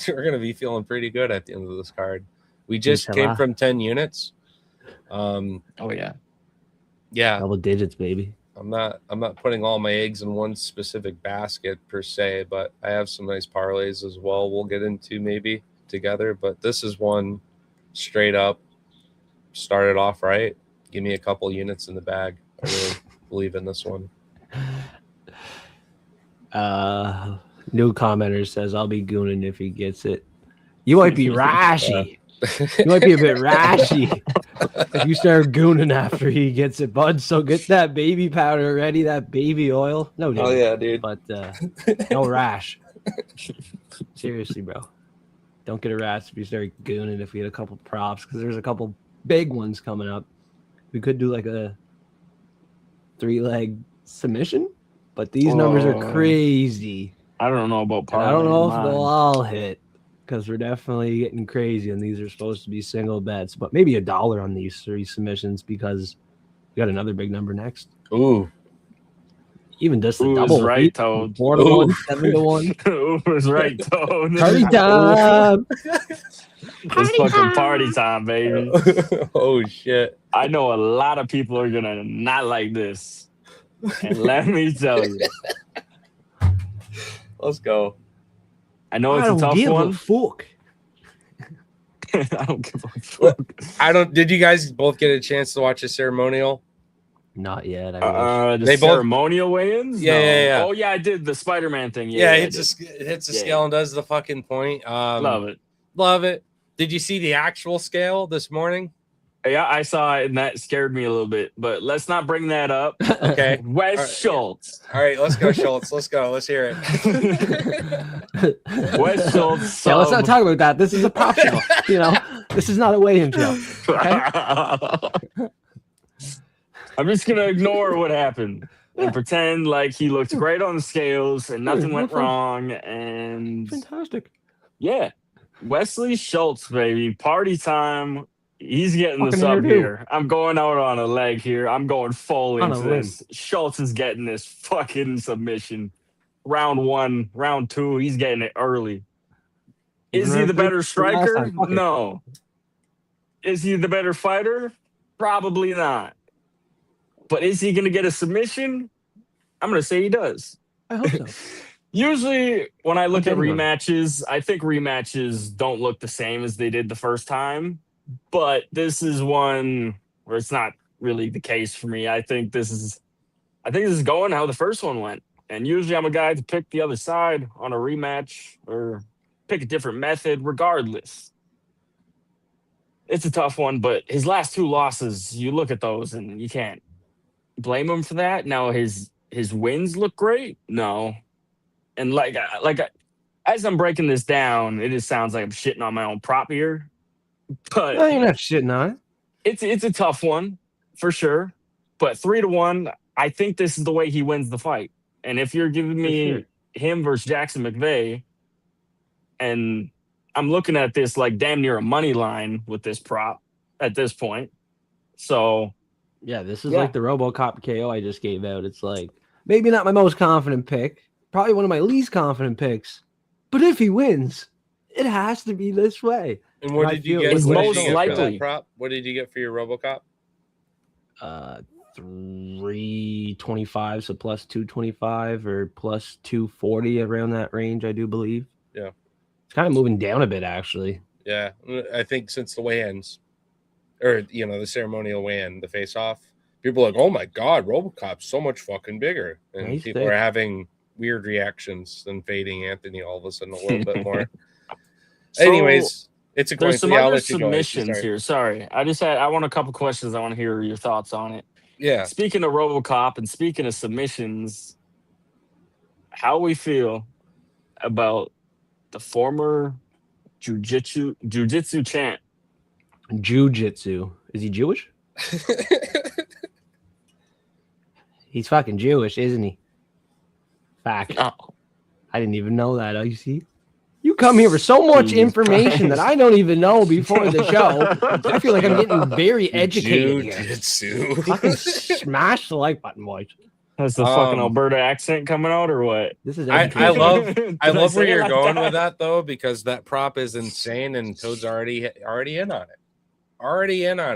we're gonna be feeling pretty good at the end of this card. We just came from 10 units.
Oh yeah,
double digits, baby.
I'm not putting all my eggs in one specific basket per se, but I have some nice parlays as well. We'll get into maybe together, but this is one straight up started off right. Give me a couple units in the bag. I really believe in this one.
New commenter says I'll be gooning if he gets it. You might be rashy. You might be a bit rashy if you start gooning after he gets it, bud. So get that baby powder ready, that baby oil. No, dude.
Oh yeah, dude.
But no rash. Seriously, bro. Don't get a rash if you start gooning. If we had a couple props, because there's a couple big ones coming up. We could do like a 3-leg submission, but these numbers are crazy.
I don't know about parlay.
I don't know if they'll all hit, because we're definitely getting crazy, and these are supposed to be single bets, but maybe $1 on these 3 submissions, because we got another big number next.
Ooh.
Even just the double,
right, Toad.
4 to 1, 7 to 1.
Ooh is right, Toad.
Party time.
It's fucking party time, baby.
Oh shit.
I know a lot of people are gonna not like this. And let me tell you.
Let's go.
I know it's a tough one.
Fuck.
I don't give a fuck.
Did you guys both get a chance to watch the ceremonial?
Not yet.
The ceremonial weigh-ins?
Yeah.
Oh yeah, I did the Spider-Man thing.
Yeah, it hits a scale and does the fucking point. Love it. Did you see the actual scale this morning?
Yeah, I saw it, and that scared me a little bit. But let's not bring that up.
Okay.
Wes Schultz.
All right, let's go, Schultz. Let's go. Let's hear it.
Wes Schultz.
Yeah, let's not talk about that. This is a prop show. This is not a weigh-in show. Okay?
I'm just gonna ignore what happened and pretend like he looked great on the scales and nothing went wrong. And
fantastic.
Yeah. Wesley Schultz, baby. Party time. He's getting this up here. I'm going out on a leg here. I'm going full into this. Schultz is getting this fucking submission. Round 1, round 2, he's getting it early. Is he the better striker? No. Is he the better fighter? Probably not. But is he going to get a submission? I'm going to say he does.
I hope so.
Usually, when I look at rematches, I think rematches don't look the same as they did the first time. But this is one where it's not really the case for me. I think this is going how the first one went. And usually, I'm a guy to pick the other side on a rematch or pick a different method, regardless. It's a tough one, but his last 2 losses, you look at those and you can't blame him for that. Now his wins look great. No. And like as I'm breaking this down, it just sounds like I'm shitting on my own prop here. But
no, you're not shitting on
it. It's a tough one for sure. But 3 to 1, I think this is the way he wins the fight. And if you're giving me him versus Jackson McVeigh, and I'm looking at this like damn near a money line with this prop at this point. So
yeah, this is like the RoboCop KO I just gave out. It's like maybe not my most confident pick, probably one of my least confident picks. But if he wins, It has to be this way.
And what did you get?
It's most likely.
Prop? What did you get for your RoboCop?
325, so plus 225 or plus 240 around that range, I do believe.
Yeah.
It's kind of moving down a bit, actually.
Yeah. I think since the weigh-ins, or, the ceremonial weigh-in, the face-off, people are like, oh, my God, RoboCop's so much fucking bigger. And people are having weird reactions and fading Anthony all of a sudden a little bit more. So, anyways, it's a coin.
There's some other submissions here. Sorry. I want a couple questions. I want to hear your thoughts on it.
Yeah.
Speaking of RoboCop and speaking of submissions, how we feel about the former jiu-jitsu champ.
Jiu-jitsu. Is he Jewish? He's fucking Jewish, isn't he? Fact.
Oh.
I didn't even know that. Oh, you see? You come here with so much information that I don't even know before the show. I feel like I'm getting very educated
Jiu-jitsu.
Fucking smash the like button, boys.
That's the fucking Alberta accent coming out, or what?
This is
I love where you're going with that, though, because that prop is insane, and Toad's already in on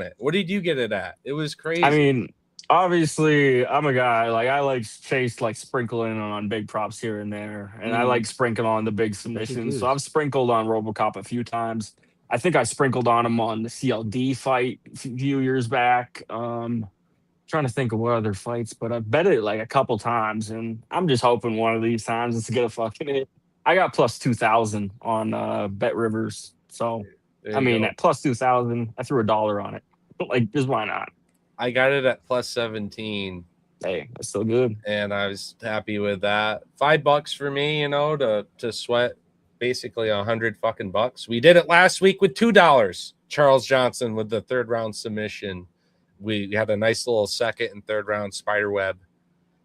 it. What did you get it at? It was crazy.
I mean, obviously, I'm a guy I like chase sprinkling on big props here and there, and I like sprinkling on the big submissions. So I've sprinkled on RoboCop a few times. I think I sprinkled on him on the CLD fight a few years back. Trying to think of what other fights, but I bet it a couple times, and I'm just hoping one of these times it's gonna fucking hit. I got plus 2,000 on Bet Rivers, so I mean at plus 2,000, I threw $1 on it. Just why not?
I got it at plus 17.
Hey, that's still good,
and I was happy with that. $5 for me, to sweat basically $100 fucking bucks. We did it last week with $2. Charles Johnson with the third round submission. We had a nice little second and third round spider web,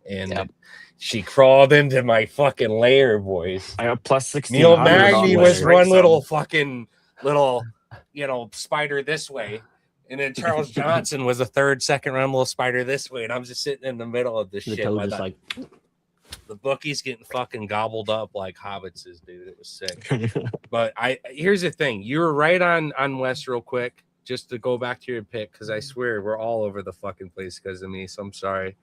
and she crawled into my fucking lair, boys.
I got plus 16.
Neil Magny was one little spider this way, and then Charles Johnson was a second round little spider this way, and I'm just sitting in the middle of this shit. The bookies getting fucking gobbled up like hobbitses, dude. It was sick. But here's the thing: you were right on West real quick. Just to go back to your pick, because I swear we're all over the fucking place because of me, so I'm sorry.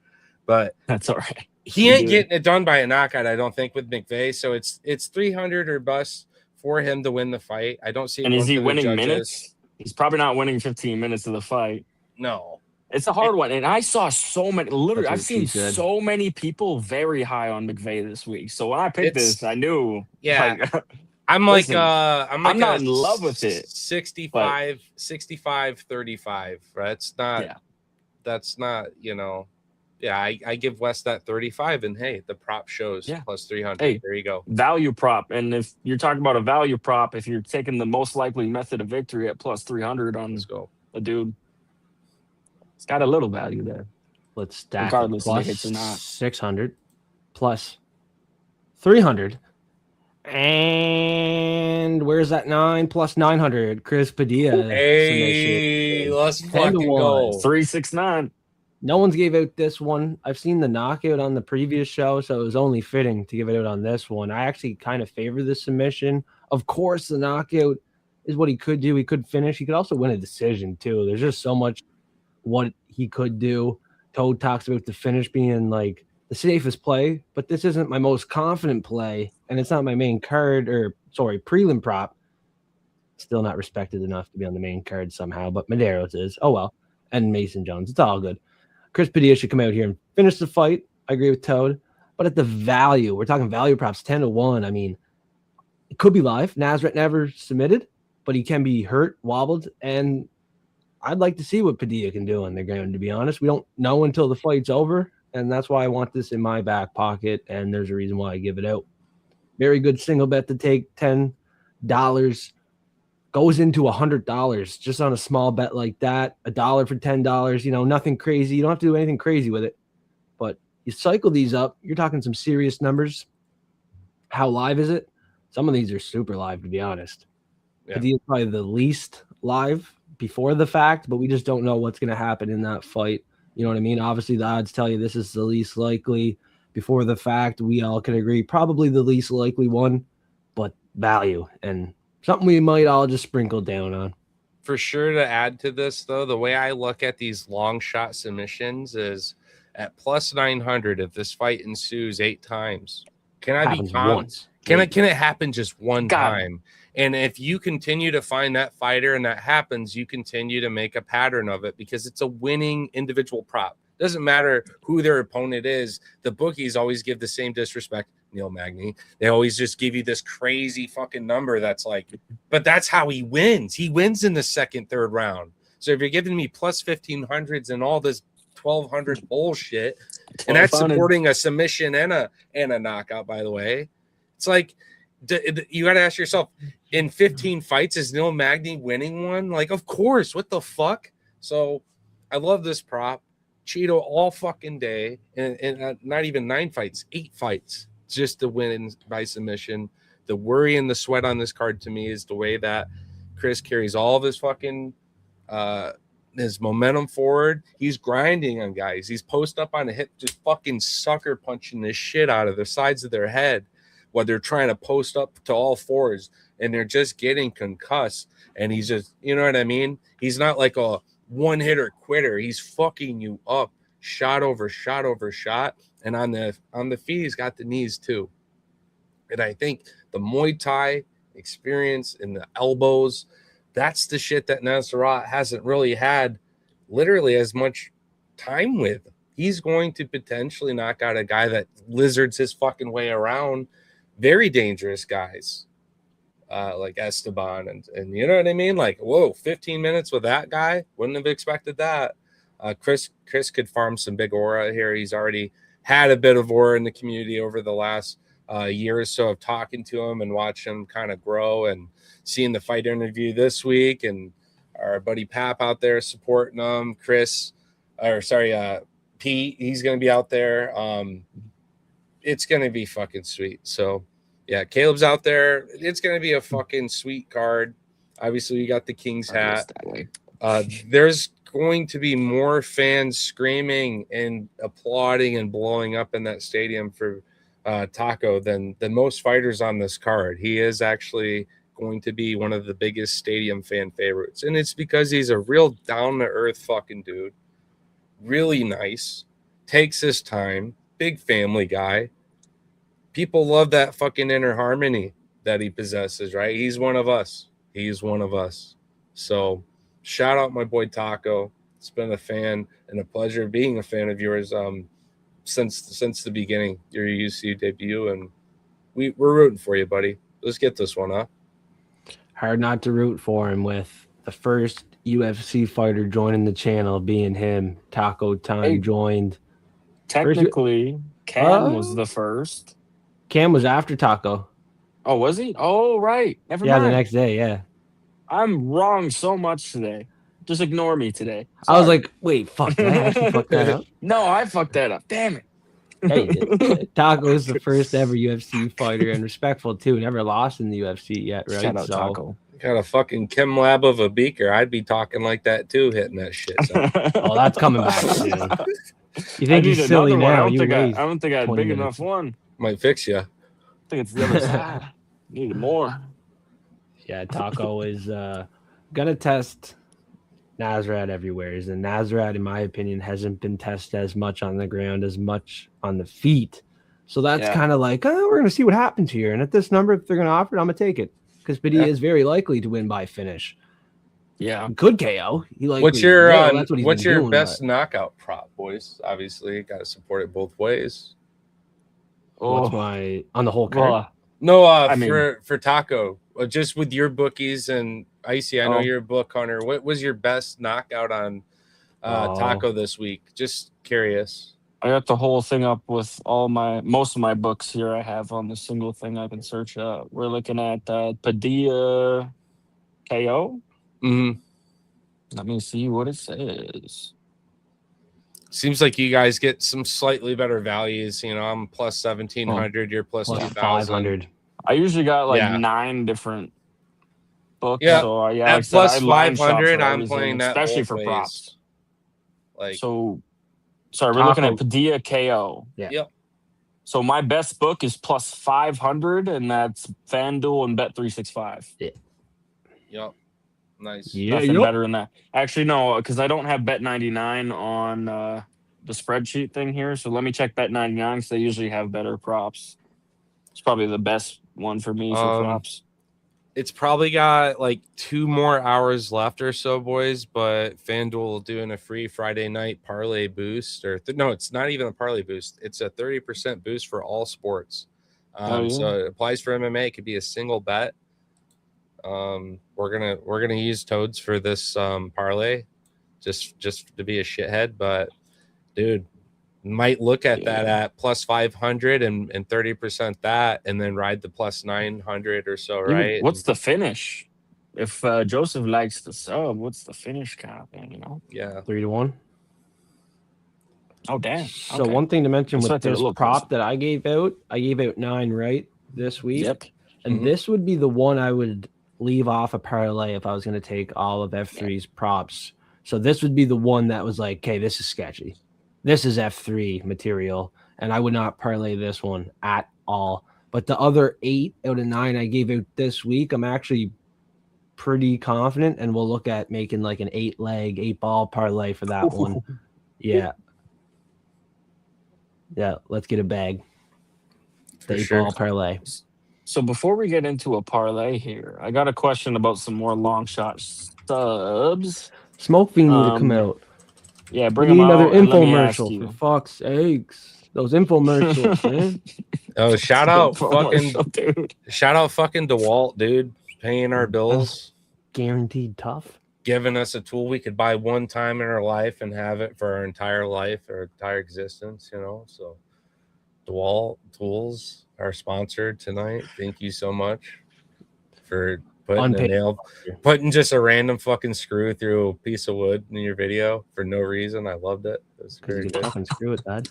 But
that's all right.
He ain't getting it done by a knockout, I don't think, with McVeigh. So it's 300 or bust for him to win the fight. I don't see.
And is he winning minutes? He's probably not winning 15 minutes of the fight.
No.
It's a hard one. And I saw so many, literally, I've seen so many people very high on McVeigh this week. So when I picked this, I knew.
Yeah. I'm not in love with it. 65, 35. Right? That's not, I give West that 35, and hey, the prop shows plus 300. Hey, there you go.
Value prop. And if you're talking about a value prop, if you're taking the most likely method of victory at plus 300 on a dude, it's got a little value there.
Let's stack
regardless
plus
if it hits or not.
600 plus 300. And where's that 9 plus 900? Chris Padilla.
Hey, let's fucking go.
369.
No one's gave out this one. I've seen the knockout on the previous show, so it was only fitting to give it out on this one. I actually kind of favor the submission. Of course, the knockout is what he could do. He could finish. He could also win a decision, too. There's just so much what he could do. Toad talks about the finish being like the safest play, but this isn't my most confident play, and it's not my main card, prelim prop. Still not respected enough to be on the main card somehow, but Medeiros is. Oh, well. And Mason Jones. It's all good. Chris Padilla should come out here and finish the fight. I agree with Toad. But at the value, we're talking value props 10-1. I mean, it could be live. Nazareth never submitted, but he can be hurt, wobbled, and I'd like to see what Padilla can do on the ground, to be honest. We don't know until the fight's over, and that's why I want this in my back pocket, and there's a reason why I give it out. Very good single bet to take, $10. Goes into $100 just on a small bet like that. $1 for $10, nothing crazy. You don't have to do anything crazy with it, but you cycle these up, you're talking some serious numbers. How live is it? Some of these are super live, to be honest. Yeah. It's probably the least live before the fact, but we just don't know what's going to happen in that fight. You know what I mean? Obviously, the odds tell you this is the least likely. Before the fact, we all can agree probably the least likely one, but value. And Something we might all just sprinkle down on.
For sure, to add to this, though, the way I look at these long shot submissions is at plus 900. If this fight ensues 8 times, can I be once? Can it happen just one time? And if you continue to find that fighter and that happens, you continue to make a pattern of it because it's a winning individual prop. Doesn't matter who their opponent is. The bookies always give the same disrespect. Neil Magny. They always just give you this crazy fucking number that's like, but that's how he wins. He wins in the second, third round. So if you're giving me plus 1500s and all this 1200 bullshit, and that's supporting a submission and a knockout, by the way, it's like you got to ask yourself, in 15 fights, is Neil Magny winning one? Like, of course. What the fuck? So I love this prop. Cheeto all fucking day, and not even 9 fights, 8 fights. Just to win by submission. The worry and the sweat on this card to me is the way that Chris carries all of his fucking his momentum forward. He's grinding on guys. He's post up on a hip, just fucking sucker punching this shit out of the sides of their head while they're trying to post up to all fours and they're just getting concussed. And he's just, you know what I mean? He's not like a one hitter quitter. He's fucking you up shot over shot over shot. And on the feet, he's got the knees too. And I think the Muay Thai experience and the elbows, that's the shit that Nasrat hasn't really had literally as much time with. He's going to potentially knock out a guy that lizards his fucking way around very dangerous guys like Esteban. And you know what I mean? Like, whoa, 15 minutes with that guy? Wouldn't have expected that. Chris could farm some big aura here. He's already had a bit of aura in the community over the last year or so of talking to him and watching him kind of grow and seeing the fight interview this week and our buddy Pap out there supporting him. Pete, he's going to be out there. It's going to be fucking sweet. So yeah, Caleb's out there. It's going to be a fucking sweet card. Obviously you got the King's hat. There's going to be more fans screaming and applauding and blowing up in that stadium for Taco than most fighters on this card. He is actually going to be one of the biggest stadium fan favorites, and it's because he's a real down-to-earth fucking dude, really nice, takes his time, big family guy. People love that fucking inner harmony that he possesses, right? He's one of us. So shout out my boy Taco. It's been a fan and a pleasure being a fan of yours since the beginning, your UC debut, and we're rooting for you, buddy. Let's get this one, huh?
Hard not to root for him with the first UFC fighter joining the channel being him. Taco Time joined.
Technically, Cam was the first.
Cam was after Taco.
Oh, was he? Oh, right. Never mind.
Yeah, the next day, yeah.
I'm wrong so much today. Just ignore me today. Sorry.
I was like, wait, fuck that. I actually fucked that up.
No, I fucked that up. Damn it.
Hey, Taco is the first ever UFC fighter and respectful too. Never lost in the UFC yet, right?
Shout out Taco.
Got a fucking chem lab of a beaker. I'd be talking like that too, hitting that shit. So.
Oh, that's coming back soon. You think he's silly now?
I don't think I had big enough one.
Might fix you.
I think it's the other side. Need more.
Yeah, Taco is gonna test Nasrat everywhere. And Nasrat, in my opinion, hasn't been tested as much on the ground, as much on the feet. So that's kind of like, we're going to see what happens here. And at this number, if they're going to offer it, I'm going to take it. Because Padilla is very likely to win by finish.
Yeah.
Good KO.
What's your best knockout prop, boys? Obviously, got to support it both ways.
What's my, on the whole card?
For Taco, just with your bookies and Icy, I know you're a book hunter. What was your best knockout on Taco this week? Just curious.
I got the whole thing up with most of my books here. I have on the single thing I can search. We're looking at Padilla KO.
Mm-hmm.
Let me see what it says.
Seems like you guys get some slightly better values. You know, I'm plus 1,700. You're plus 2,500.
I usually got 9 different books.
Yeah.
So
at plus 500, I'm playing that,
especially for
ways.
props.
Sorry,
we're looking at Padilla KO.
Yeah.
Yep.
So my best book is plus 500, and that's FanDuel and Bet365.
Yeah.
Yep. Nice.
Yeah,
Nothing better than that. Actually, no, because I don't have Bet99 on the spreadsheet thing here. So let me check Bet99 because they usually have better props. It's probably the best one for me for props.
It's probably got like 2 more hours left or so, boys. But FanDuel doing a free Friday night parlay boost, or no, it's not even a parlay boost. It's a 30% boost for all sports. So it applies for MMA. It could be a single bet. We're gonna use Toads for this parlay, just to be a shithead. But dude, might look at that at plus 500 and 30% that, and then ride the plus 900 or so, right?
What's the finish? If Joseph likes the sub, what's the finish kind of thing?
Yeah,
3-1.
Oh damn!
So one thing to mention with this prop that I gave out 9 right this week.
Yep.
And this would be the one I would leave off a parlay if I was going to take all of F3's props. So this would be the one that was like, okay, this is sketchy. This is F3 material, and I would not parlay this one at all. But the other 8 out of 9 I gave out this week, I'm actually pretty confident, and we'll look at making like an 8-leg, 8-ball parlay for that one. Yeah. Yeah, let's get a bag. The 8-ball parlay.
So before we get into a parlay here, I got a question about some more long shot subs.
Smoke Fiend need to come out.
Yeah, bring them out.
Another infomercial, for fuck's sakes. Those infomercials, man.
Oh, shout out fucking DeWalt, dude, paying our bills.
Guaranteed tough.
Giving us a tool we could buy one time in our life and have it for our entire life or entire existence, So DeWalt tools are sponsored tonight. Thank you so much for putting just a random fucking screw through a piece of wood in your video for no reason. I loved it. It was very good.
Fucking screw it, Dad.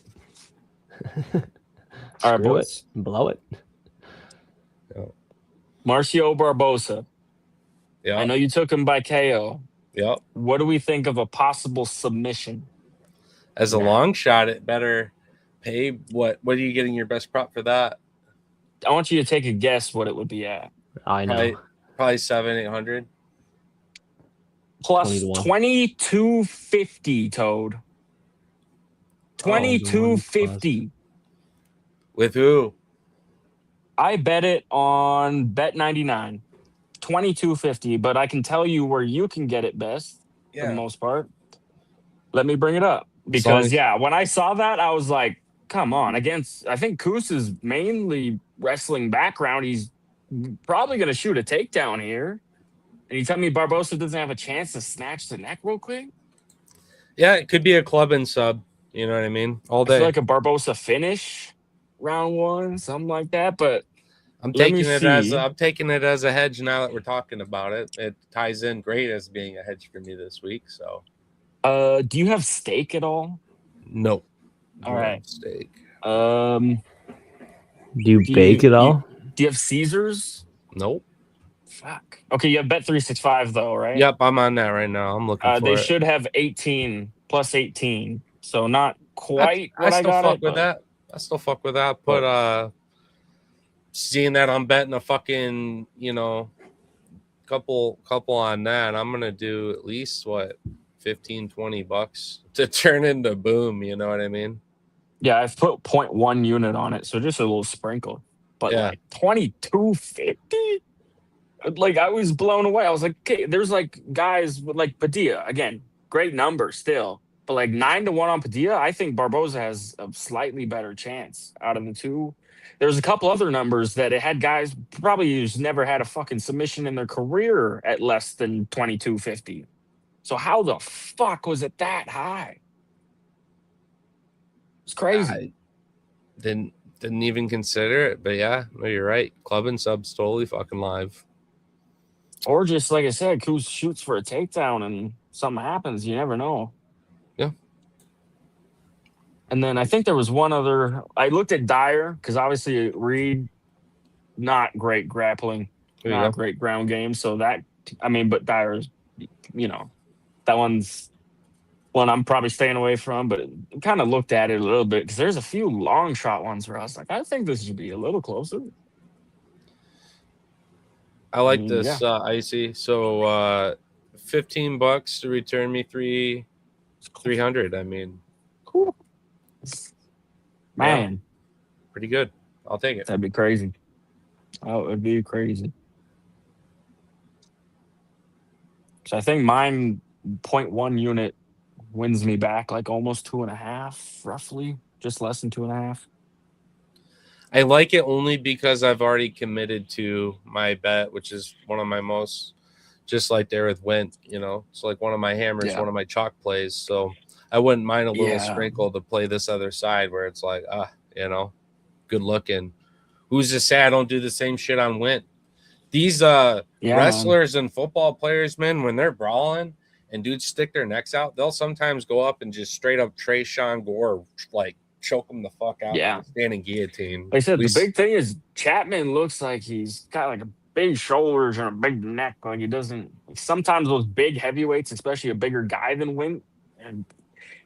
All right, boys.
Blow it.
Yep.
Marcio Barbosa.
Yeah.
I know you took him by KO.
Yep.
What do we think of a possible submission?
As a long shot, it better pay. What are you getting your best prop for that?
I want you to take a guess what it would be at.
I know.
Probably 700-800.
Plus 2250, Toad. 2250.
With who?
I bet it on Bet99. 2250, but I can tell you where you can get it best for the most part. Let me bring it up. Because when I saw that, I was like, come on. I think Koos is mainly wrestling background. He's probably going to shoot a takedown here. And you tell me Barbosa doesn't have a chance to snatch the neck real quick?
Yeah, it could be a club and sub. You know what I mean? All day.
I feel like a Barbosa finish, round 1, something like that. But
I'm taking it as a hedge now that we're talking about it. It ties in great as being a hedge for me this week. So,
do you have steak at all?
No.
All right.
Steak.
Do you bake it all?
Do you have Caesars?
Nope.
Fuck. Okay, you have Bet365 though, right?
Yep, I'm on that right now. I'm looking for
they
it.
should have 18 plus 18. So not quite
I still fuck with that. I still fuck with that. But seeing that I'm betting a fucking, couple on that, I'm gonna do at least $15-20 to turn into boom, you know what I mean?
Yeah, I've put 0.1 unit on it, so just a little sprinkle. But like 2250? Like I was blown away. I was like, okay, there's like guys with like Padilla, again, great number still. But like 9-1 on Padilla, I think Barbosa has a slightly better chance out of the two. There's a couple other numbers that it had guys probably who's never had a fucking submission in their career at less than 2250. So how the fuck was it that high? It's crazy.
I didn't even consider it, but yeah, no, you're right. Club and subs totally fucking live.
Or just like I said, Koos shoots for a takedown and something happens. You never know.
Yeah.
And then I think there was one other. I looked at Dyer because obviously Reed, not great grappling, not great ground game. So that, but Dyer's, that one's one I'm probably staying away from. But kind of looked at it a little bit because there's a few long shot ones where I was like, I think this should be a little closer.
I like this icy. So $15 to return me 300. I mean,
cool. Man,
yeah, pretty good. I'll take it.
That'd be crazy. Oh, it'd be crazy. So I think mine 0.1 unit wins me back like almost 2.5, roughly, just less than 2.5.
I like it only because I've already committed to my bet, which is one of my most, just like there with Went, you know, it's like one of my hammers, one of my chalk plays. So I wouldn't mind a little sprinkle to play this other side where it's like, you know, good looking. Who's to say I don't do the same shit on Went? These wrestlers and football players, man, when they're brawling and dudes stick their necks out, they'll sometimes go up and just straight up Sean Gore, like choke them the fuck out.
Yeah.
Standing guillotine.
Like I said, the big thing is Chapman looks like he's got like a big shoulders and a big neck. Like he doesn't, sometimes those big heavyweights, especially a bigger guy than Wint, and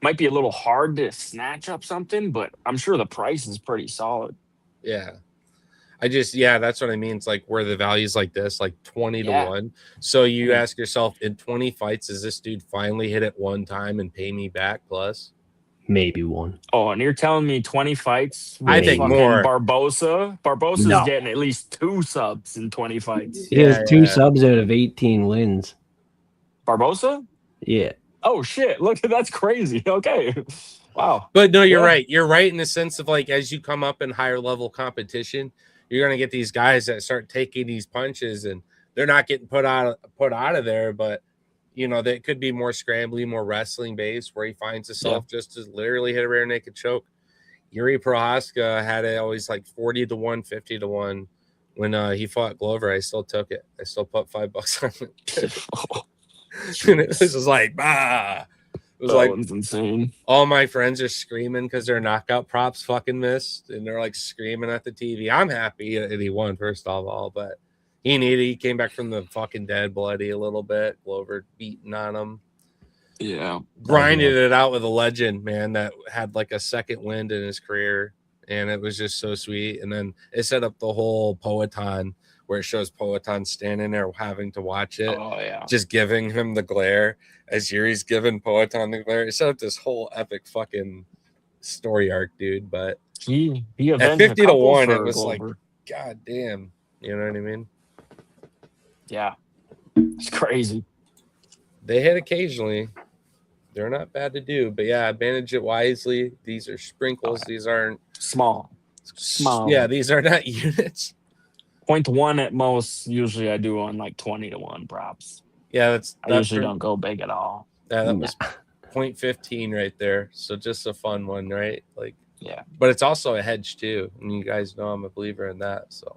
might be a little hard to snatch up something, but I'm sure the price is pretty solid.
Yeah. That's what I mean. It's like where the value's like this, like 20 to 1. So you ask yourself, in 20 fights, does this dude finally hit it one time and pay me back plus?
Maybe one.
Oh, and you're telling me 20 fights?
I think more.
Barbosa's getting at least 2 subs in 20 fights.
He has 2 subs out of 18 wins.
Barbosa?
Yeah.
Oh, shit. Look, that's crazy. Okay. Wow.
But no, you're right. You're right in the sense of like, as you come up in higher level competition, you're going to get these guys that start taking these punches and they're not getting put out of there, but you know, they could be more scrambly, more wrestling based where he finds himself just to literally hit a rear naked choke. Yuri Prohaska had it always like 40 to 1, 50 to 1. When he fought Glover, I still took it. I still put $5 on it. And it was just like, bah. It was like
insane.
All my friends are screaming because their knockout props fucking missed, and they're like screaming at the TV. I'm happy that he won, first of all, but he came back from the fucking dead, bloody a little bit. Glover beating on him.
Yeah.
Grinded it out with a legend, man, that had like a second wind in his career, and it was just so sweet. And then it set up the whole Poetan where it shows Poetan standing there having to watch it.
Oh, yeah.
Just giving him the glare as Yuri's giving Poetan the glare. It set up this whole epic fucking story arc, dude. But
he
at 50 to 1, it was Glover. Like, God damn. You know what I mean?
Yeah. It's crazy.
They hit occasionally. They're not bad to do. But yeah, manage it wisely. These are sprinkles. These aren't
small.
Yeah, these are not units.
0.1 at most. Usually I do on like 20 to 1 props.
Yeah,
I usually don't go big at all.
Yeah, that was 0.15 right there. So just a fun one, right? Like,
yeah.
But it's also a hedge too. And you guys know I'm a believer in that. So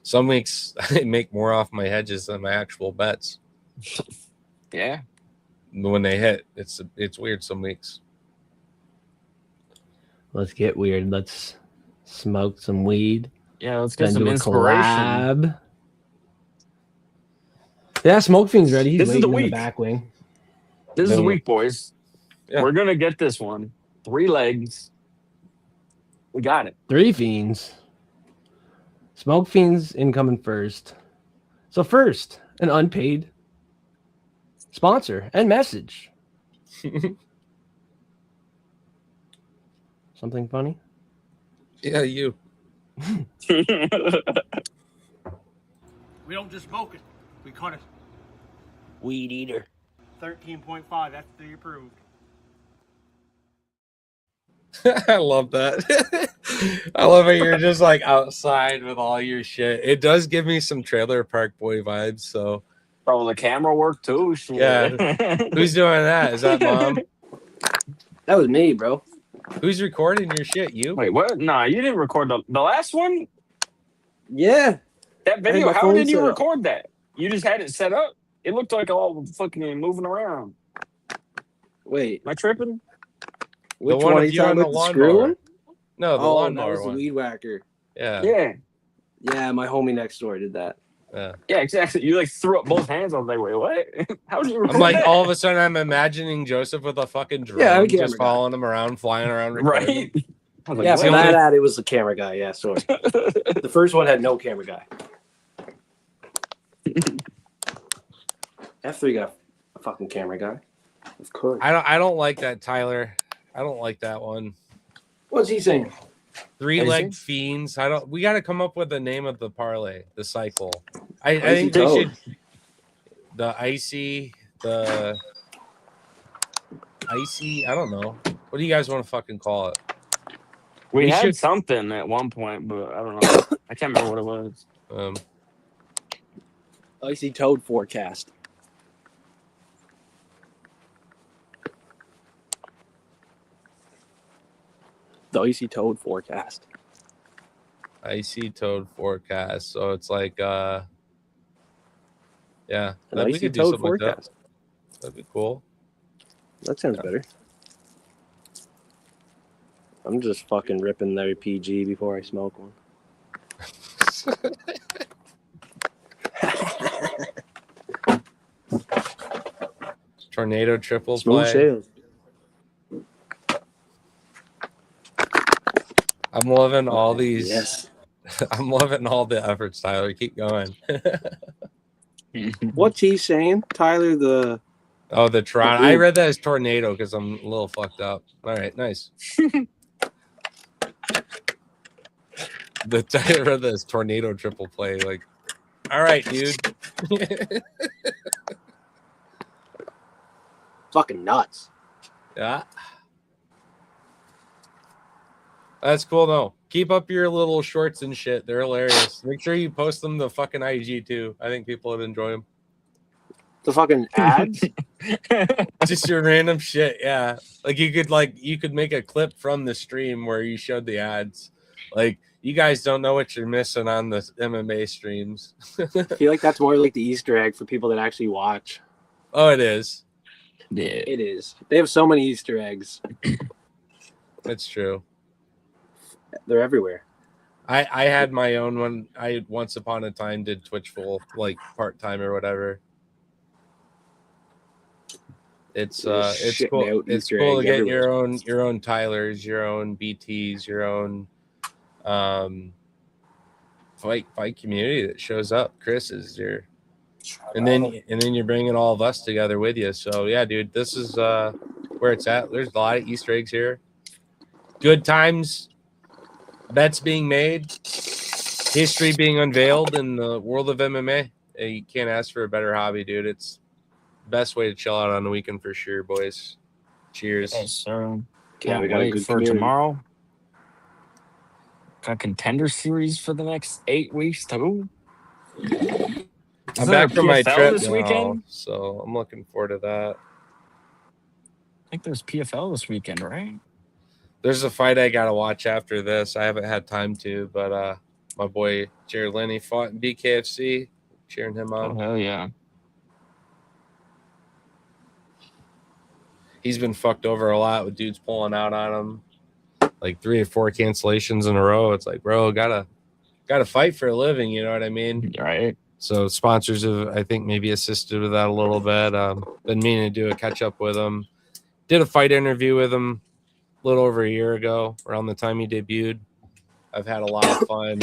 some weeks I make more off my hedges than my actual bets.
Yeah.
When they hit, it's weird some weeks.
Let's get weird. Let's smoke some weed.
Yeah, let's get some inspiration.
Collab. Yeah, Smoke Fiend's ready. He's
this is the week.
In the back wing.
This is the week, boys. Yeah. We're gonna get this one. 3 legs. We got it.
3 Fiends. Smoke Fiends incoming first. So first, an unpaid sponsor and message. Something funny?
Yeah, you.
We don't just smoke it. We cut it.
Weed eater.
13.5. That's the approved.
I love that. I love it. You're just like outside with all your shit. It does give me some Trailer Park Boy vibes. So,
bro, the camera work too. Shit.
Yeah. Who's doing that? Is that Mom?
That was me, bro.
Who's recording your shit? You?
Wait, what? Nah, you didn't record the last one.
Yeah.
That video. How did you record that? You just had it set up. It looked like all fucking moving around.
Wait,
am I tripping?
Which one are you talking about? The screw one?
No, the lawnmower
that was
one.
The weed whacker.
Yeah.
Yeah.
Yeah, my homie next door did that.
Yeah, exactly. You like threw up both hands. I was like, wait, what? How did you record
I'm like,
that?
all of a sudden, I'm imagining Joseph with a fucking drone, just following him around, flying around, recording.
Right?
Like, yeah, for that ad, it was the camera guy. Yeah, sorry. The first one had no camera guy. F3 got a fucking camera guy. Of course.
I don't like that, Tyler. I don't like that one.
What's he saying?
3-legged fiends. We got to come up with the name of the parlay, the cycle. I think they should. The icy. I don't know. What do you guys want to fucking call it?
We had something at one point, but I don't know. I can't remember what it was.
Icy Toad forecast. The Icy Toad forecast.
Icy Toad forecast. So it's like, yeah.
We could do something forecast.
Like that. That'd be cool.
That sounds better. I'm just fucking ripping their PG before I smoke one.
Tornado triple play.
Sales.
I'm loving all these.
Yes.
I'm loving all the efforts, Tyler. Keep going.
What's he saying, Tyler? The
Toronto. I read that as tornado because I'm a little fucked up. All right, nice. I read that as tornado triple play. Like, all right, dude.
Fucking nuts.
Yeah. That's cool though. Keep up your little shorts and shit. They're hilarious. Make sure you post them to fucking IG too. I think people would enjoy them.
The fucking ads?
Just your random shit, yeah. Like you could make a clip from the stream where you showed the ads. Like you guys don't know what you're missing on the MMA streams.
I feel like that's more like the Easter egg for people that actually watch.
Oh, it is.
Yeah.
It is. They have so many Easter eggs.
That's true.
They're everywhere.
I had my own one. I once upon a time did Twitch full, like part-time or whatever. It's cool. It's cool to get your own Tylers, your own BTs, your own fight community that shows up. Chris is your, and then you're bringing all of us together with you. So yeah, dude, this is where it's at. There's a lot of Easter eggs here. Good times. Bets being made, history being unveiled in the world of MMA. You can't ask for a better hobby, dude. It's the best way to chill out on the weekend for sure, boys. Cheers.
Yes, sir.
Yeah, we got a good
for
community.
Tomorrow. Got contender series for the next 8 weeks too.
I'm back from my trip
this weekend,
so I'm looking forward to that.
I think there's PFL this weekend, right?
There's a fight I gotta watch after this. I haven't had time to, but my boy Jared Lenny fought in BKFC. Cheering him on.
Oh hell yeah!
He's been fucked over a lot with dudes pulling out on him, like 3 or 4 cancellations in a row. It's like, bro, gotta fight for a living. You know what I mean?
Right.
So sponsors have, I think, maybe assisted with that a little bit. Been meaning to do a catch up with him. Did a fight interview with him a little over a year ago, around the time he debuted. I've had a lot of fun,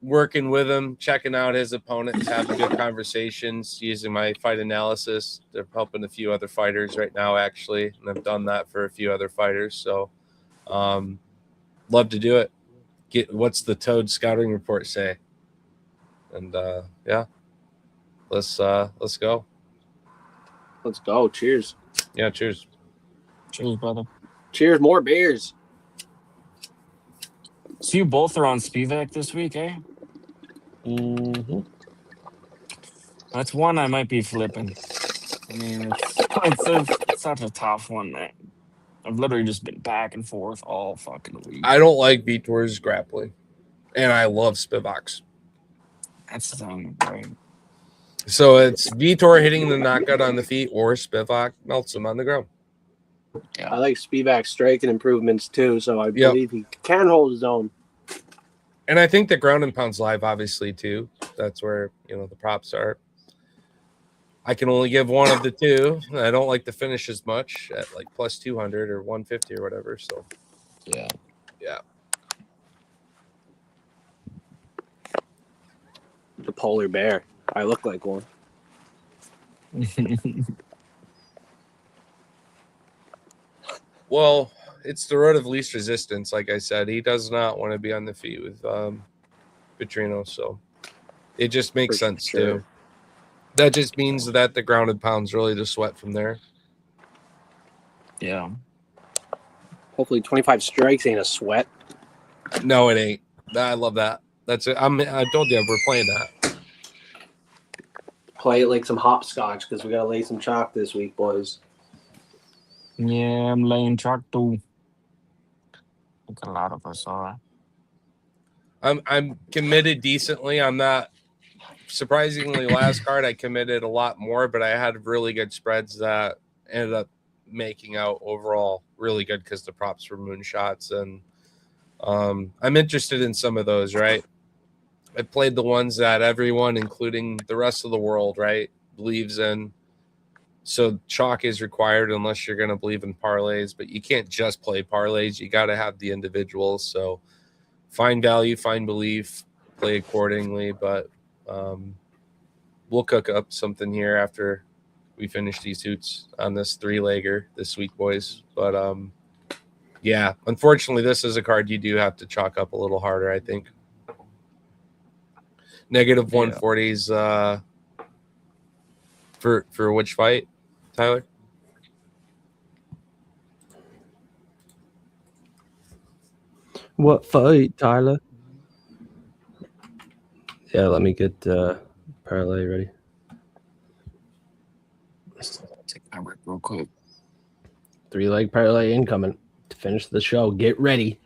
working with him, checking out his opponents, having good conversations, using my fight analysis. They're helping a few other fighters right now, actually, and I've done that for a few other fighters. So, love to do it. What's the Toad scouting report say? And yeah, let's go.
Let's go. Cheers.
Yeah, cheers.
Cheers, brother.
Cheers, more beers.
So you both are on Spivak this week, eh?
Mm-hmm.
That's one I might be flipping. I mean, it's such a tough one, man. I've literally just been back and forth all fucking week.
I don't like Vitor's grappling, and I love Spivak's.
That's the thing, right?
So it's Vitor hitting the knockout on the feet, or Spivak melts him on the ground.
Yeah.
I like Spivak's striking improvements too, so I believe he can hold his own.
And I think the ground and pounds live, obviously, too. That's where, the props are. I can only give one of the two. I don't like the finish as much at like plus 200 or 150 or whatever. So,
yeah.
The polar bear. I look like one.
Well, it's the road of least resistance. Like I said, he does not want to be on the feet with Petrino, so it just makes sense too. That just means that the grounded pound's really the sweat from there.
Yeah.
Hopefully 25 strikes ain't a sweat.
No, it ain't. I love that. That's it. I told you we're playing that.
Play it like some hopscotch because we got to lay some chalk this week, boys.
Yeah, I'm laying chalk too. I think a lot of us are.
I'm committed decently. I'm not surprisingly last card I committed a lot more, but I had really good spreads that ended up making out overall really good because the props were moonshots, and I'm interested in some of those, right? I played the ones that everyone, including the rest of the world, right, believes in. So chalk is required unless you're going to believe in parlays, but you can't just play parlays. You got to have the individuals. So find value, find belief, play accordingly. But we'll cook up something here after we finish these hoots on this 3-legger this week, boys. But yeah, unfortunately, this is a card you do have to chalk up a little harder, I think. Negative 140s for which fight, Tyler?
What fight, Tyler? Yeah, let me get parlay ready.
Take my rip real quick.
3-leg parlay incoming to finish the show. Get ready.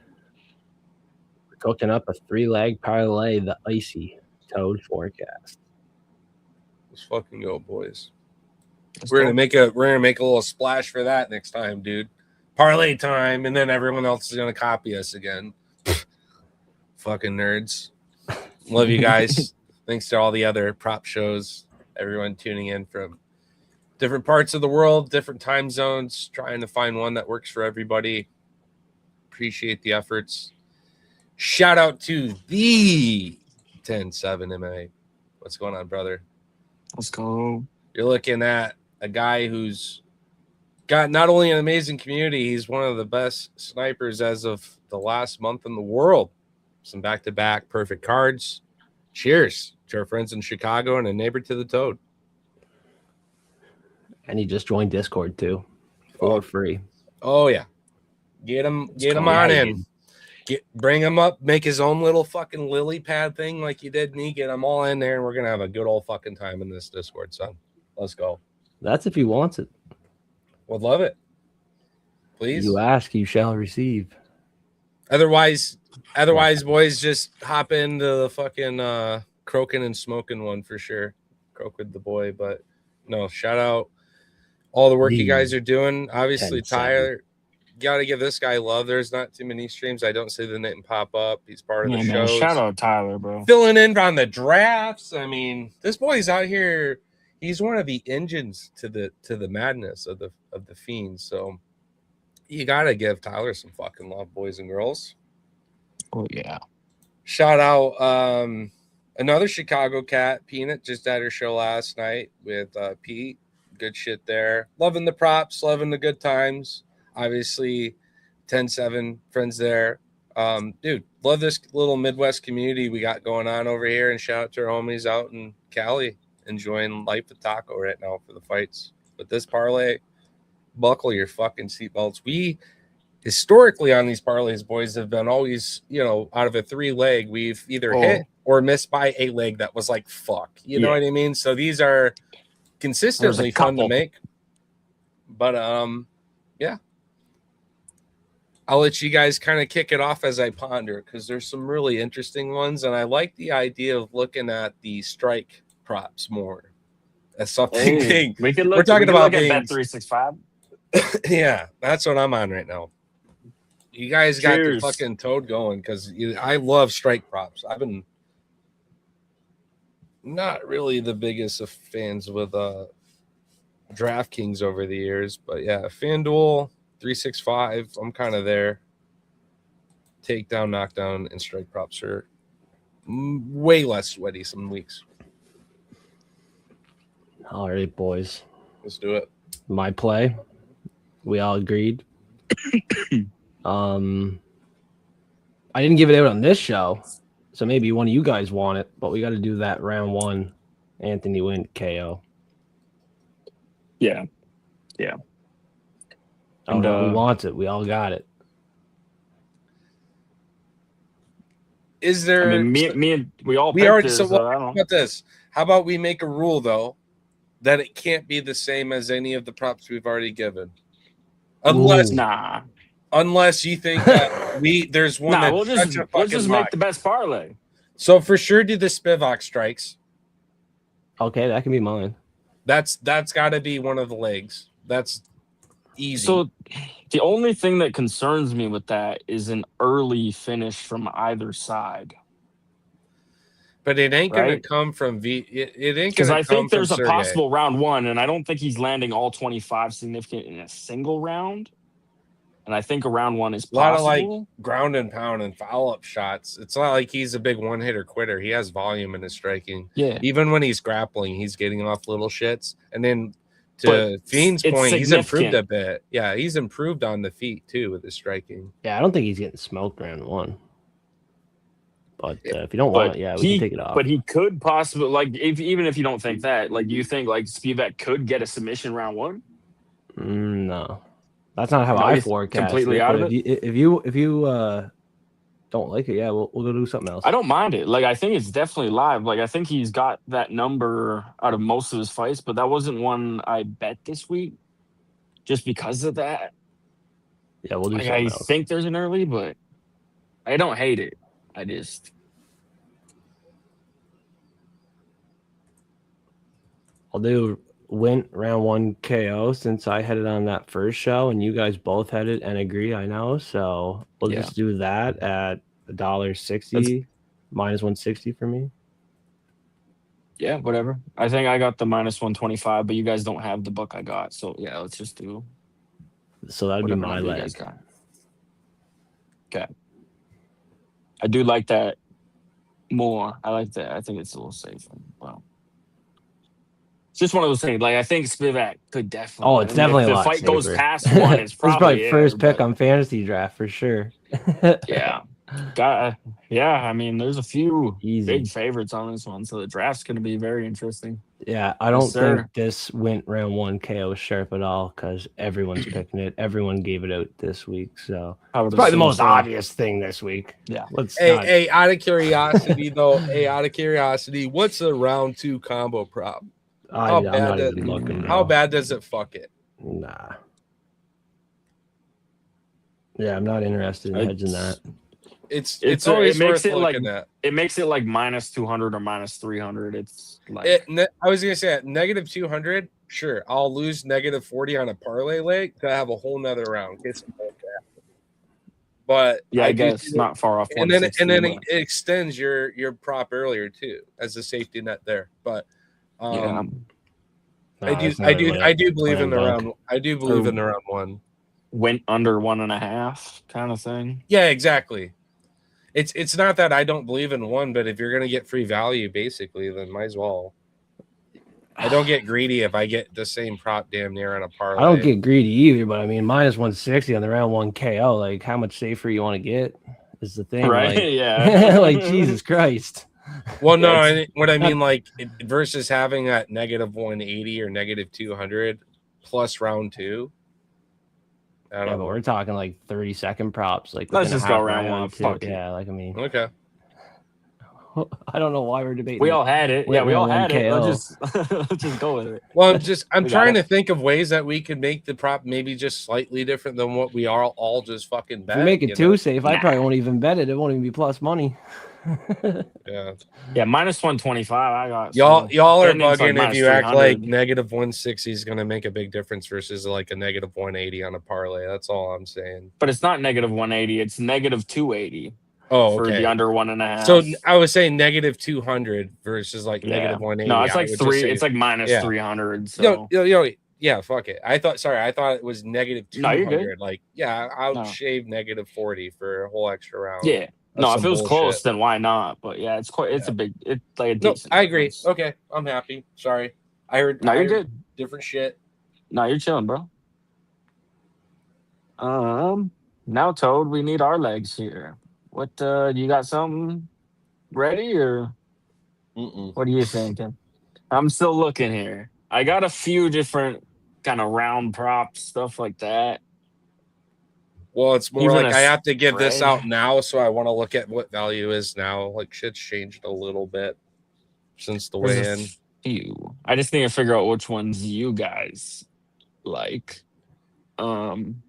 We're cooking up a 3-leg parlay, the icy toad forecast.
Let's fucking go, boys. We're gonna make a little splash for that next time, dude. Parlay time, and then everyone else is gonna copy us again. Fucking nerds. Love you guys. Thanks to all the other prop shows, everyone tuning in from different parts of the world, different time zones, trying to find one that works for everybody. Appreciate the efforts. Shout out to the 10-7 MMA. What's going on, brother?
Let's go.
You're looking at a guy who's got not only an amazing community, he's one of the best snipers as of the last month in the world. Some back-to-back perfect cards. Cheers to our friends in Chicago and a neighbor to the Toad.
And he just joined Discord too, for free.
Oh yeah, get him on in. Bring him up. Make his own little fucking lily pad thing like you did me. Get them all in there, and we're gonna have a good old fucking time in this Discord, son. Let's go.
That's if he wants it.
Would love it. Please.
You ask, you shall receive.
Otherwise, boys, just hop into the fucking croaking and smoking one for sure. Croak with the boy, but no, shout out all the work you guys are doing. Obviously,
10-7.
Tyler, got to give this guy love. There's not too many streams. I don't see the name pop up. He's part of the show.
Shout out Tyler, bro.
Filling in on the drafts. I mean, this boy's out here. He's one of the engines to the madness of the Fiends. So you gotta give Tyler some fucking love, boys and girls.
Oh yeah.
Shout out another Chicago cat, Peanut, just had her show last night with Pete. Good shit there. Loving the props, loving the good times. Obviously, 10-7 friends there. Dude, love this little Midwest community we got going on over here. And shout out to our homies out in Cali, enjoying life with Taco right now for the fights. But this parlay, buckle your fucking seatbelts. We historically on these parlays, boys, have been always, out of a 3-leg, we've either hit or missed by a leg that was like, fuck. You know what I mean? So these are consistently fun to make. But, yeah. I'll let you guys kind of kick it off as I ponder, because there's some really interesting ones. And I like the idea of looking at the strike props more as something big. We're talking about
Bet365.
Yeah, that's what I'm on right now. You guys got the fucking Toad going, because I love strike props. I've been not really the biggest of fans with DraftKings over the years, but yeah, FanDuel, 365, I'm kind of there. Takedown, knockdown, and strike props are way less sweaty some weeks.
All right, boys.
Let's do it.
My play. We all agreed. I didn't give it out on this show, so maybe one of you guys want it, but we got to do that round 1. Anthony Wynn KO.
Yeah.
I don't know who wants it. We all got it.
Is there?
I mean, me and we all.
We already.
This,
so what
I don't know.
about this? How about we make a rule though, that it can't be the same as any of the props we've already given, unless unless you think that there's one that
we'll just make the best parlay.
So for sure, do the Spivak strikes.
Okay, that can be mine.
That's got to be one of the legs. That's easy.
So the only thing that concerns me with that is an early finish from either side.
But it ain't going to come from it ain't going to come
because I think there's a
Sergey.
possible round 1, and I don't think he's landing all 25 significant in a single round. And I think a round 1 is possible.
A lot of like ground and pound and follow-up shots. It's not like he's a big one-hitter quitter. He has volume in his striking.
Yeah.
Even when he's grappling, he's getting off little shits. And then to Fiend's point, he's improved a bit. Yeah, he's improved on the feet too with his striking.
Yeah, I don't think he's getting smoked round 1. But if you don't want it, we can take it off.
But he could possibly, like, even if you don't think that, like, you think like Spivak could get a submission round 1?
No. That's not how I forecast.
Completely out of it.
If you don't like it, we'll go do something else.
I don't mind it. Like, I think it's definitely live. Like, I think he's got that number out of most of his fights, but that wasn't one I bet this week, just because of that.
Yeah, we'll do something else.
I think there's an early, but I don't hate it.
I'll do Win round 1 KO since I had it on that first show and you guys both had it and agree, I know. So we'll just do that at $1.60, minus 160 for me.
Yeah, whatever. I think I got the minus 125, but you guys don't have the book I got. So yeah, let's just do.
So that'd be my leg.
Okay. I do like that more. I like that. I think it's a little safer. Wow. It's just one of those things. Like, I think Spivak could definitely.
Oh, it's definitely a lot
safer. If the fight goes past 1, it's
probably first pick on fantasy draft for sure.
Yeah. I mean, there's a few big favorites on this one, so the draft's going to be very interesting.
Yeah, I don't think this went round 1 KO sharp at all because everyone's picking it. Everyone gave it out this week, so it's probably the most obvious thing this week.
Yeah.
Hey, out of curiosity though, what's a round 2 combo prop?
I'm not even looking.
How bad does it fuck it?
Nah. Yeah, I'm not interested in hedging that.
It's always worth looking at.
It makes it like minus 200 or minus 300. It's like
I was gonna say at negative 200. Sure, I'll lose negative 40 on a parlay leg to have a whole nother round. But
yeah, I guess it's not far off.
And then it extends your prop earlier too as a safety net there. But I do believe in the round. I do believe in the round 1.
Went under 1.5 kind of thing.
Yeah, exactly. It's not that I don't believe in 1, but if you're gonna get free value, basically, then might as well. I don't get greedy if I get the same prop damn near on a parlay.
I don't get greedy either, but I mean, minus 160 on the round 1 KO. Like, how much safer you want to get is the thing,
right?
Like,
yeah,
like Jesus Christ.
Well, no, what I mean, like, versus having at negative 180 or negative 200 plus round 2.
But we're talking like 30-second props. Like,
let's just go round 1. Fuck
yeah, like, I mean,
okay.
I don't know why we're debating.
We all had it. Yeah, we all had it. Let's just go with it.
Well, I'm trying to think of ways that we could make the prop maybe just slightly different than what we are all just fucking bet.
If we make it too safe, I probably won't even bet it. It won't even be plus money.
Yeah, minus 125. I got
y'all are bugging like if you act like negative 160 is going to make a big difference versus like a negative 180 on a parlay. That's all I'm saying.
But it's not negative 180. It's negative 280.
Oh,
for the under 1.5.
So I was saying negative 200 versus like negative 180.
No, it's like 3. It's like minus 300. So
yeah, fuck it. I thought it was negative 200.
No, you're good.
Like, I'll shave negative 40 for a whole extra round.
Yeah. No, if it was close, then why not? But yeah, it's a big. It's like a decent.
I agree. Okay, I'm happy. Sorry, I heard
No, you're good.
Different shit.
No, you're chilling, bro. Now, Toad, we need our legs here. What, you got something ready, or what are you thinking? I'm still looking here. I got a few different kind of round props, stuff like that.
Well, it's more
Even
like I have to give this
spread.
out now, so I want to look at what value is now. Like shit's changed a little bit since the weigh-in.
Few. I just need to figure out which ones you guys like. I'm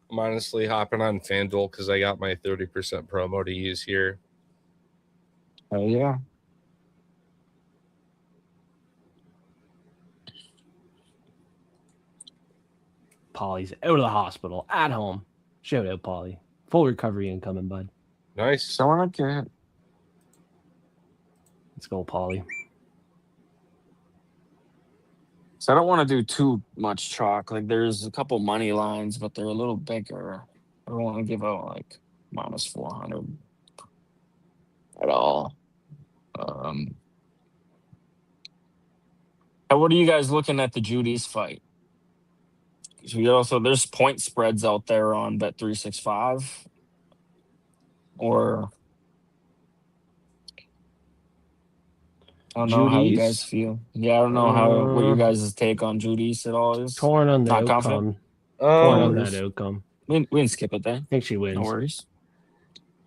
honestly hopping on FanDuel because I got my 30% promo to use here.
Oh yeah.
Polly's out of the hospital at home. Shout out, Polly. Full recovery incoming, bud.
Nice.
So I like it.
Let's go, Polly.
So I don't want to do too much chalk. Like there's a couple money lines, but they're a little bigger. I don't want to give out like minus 400 at all. What are you guys looking at the Judy's fight? So there's point spreads out there on Bet365, or I don't know how you guys feel. Yeah, I don't know what your guys' take on Judy's at all is.
Torn on the
Not
outcome.
confident?
Torn on that outcome.
We can skip it then.
I think she wins.
No worries.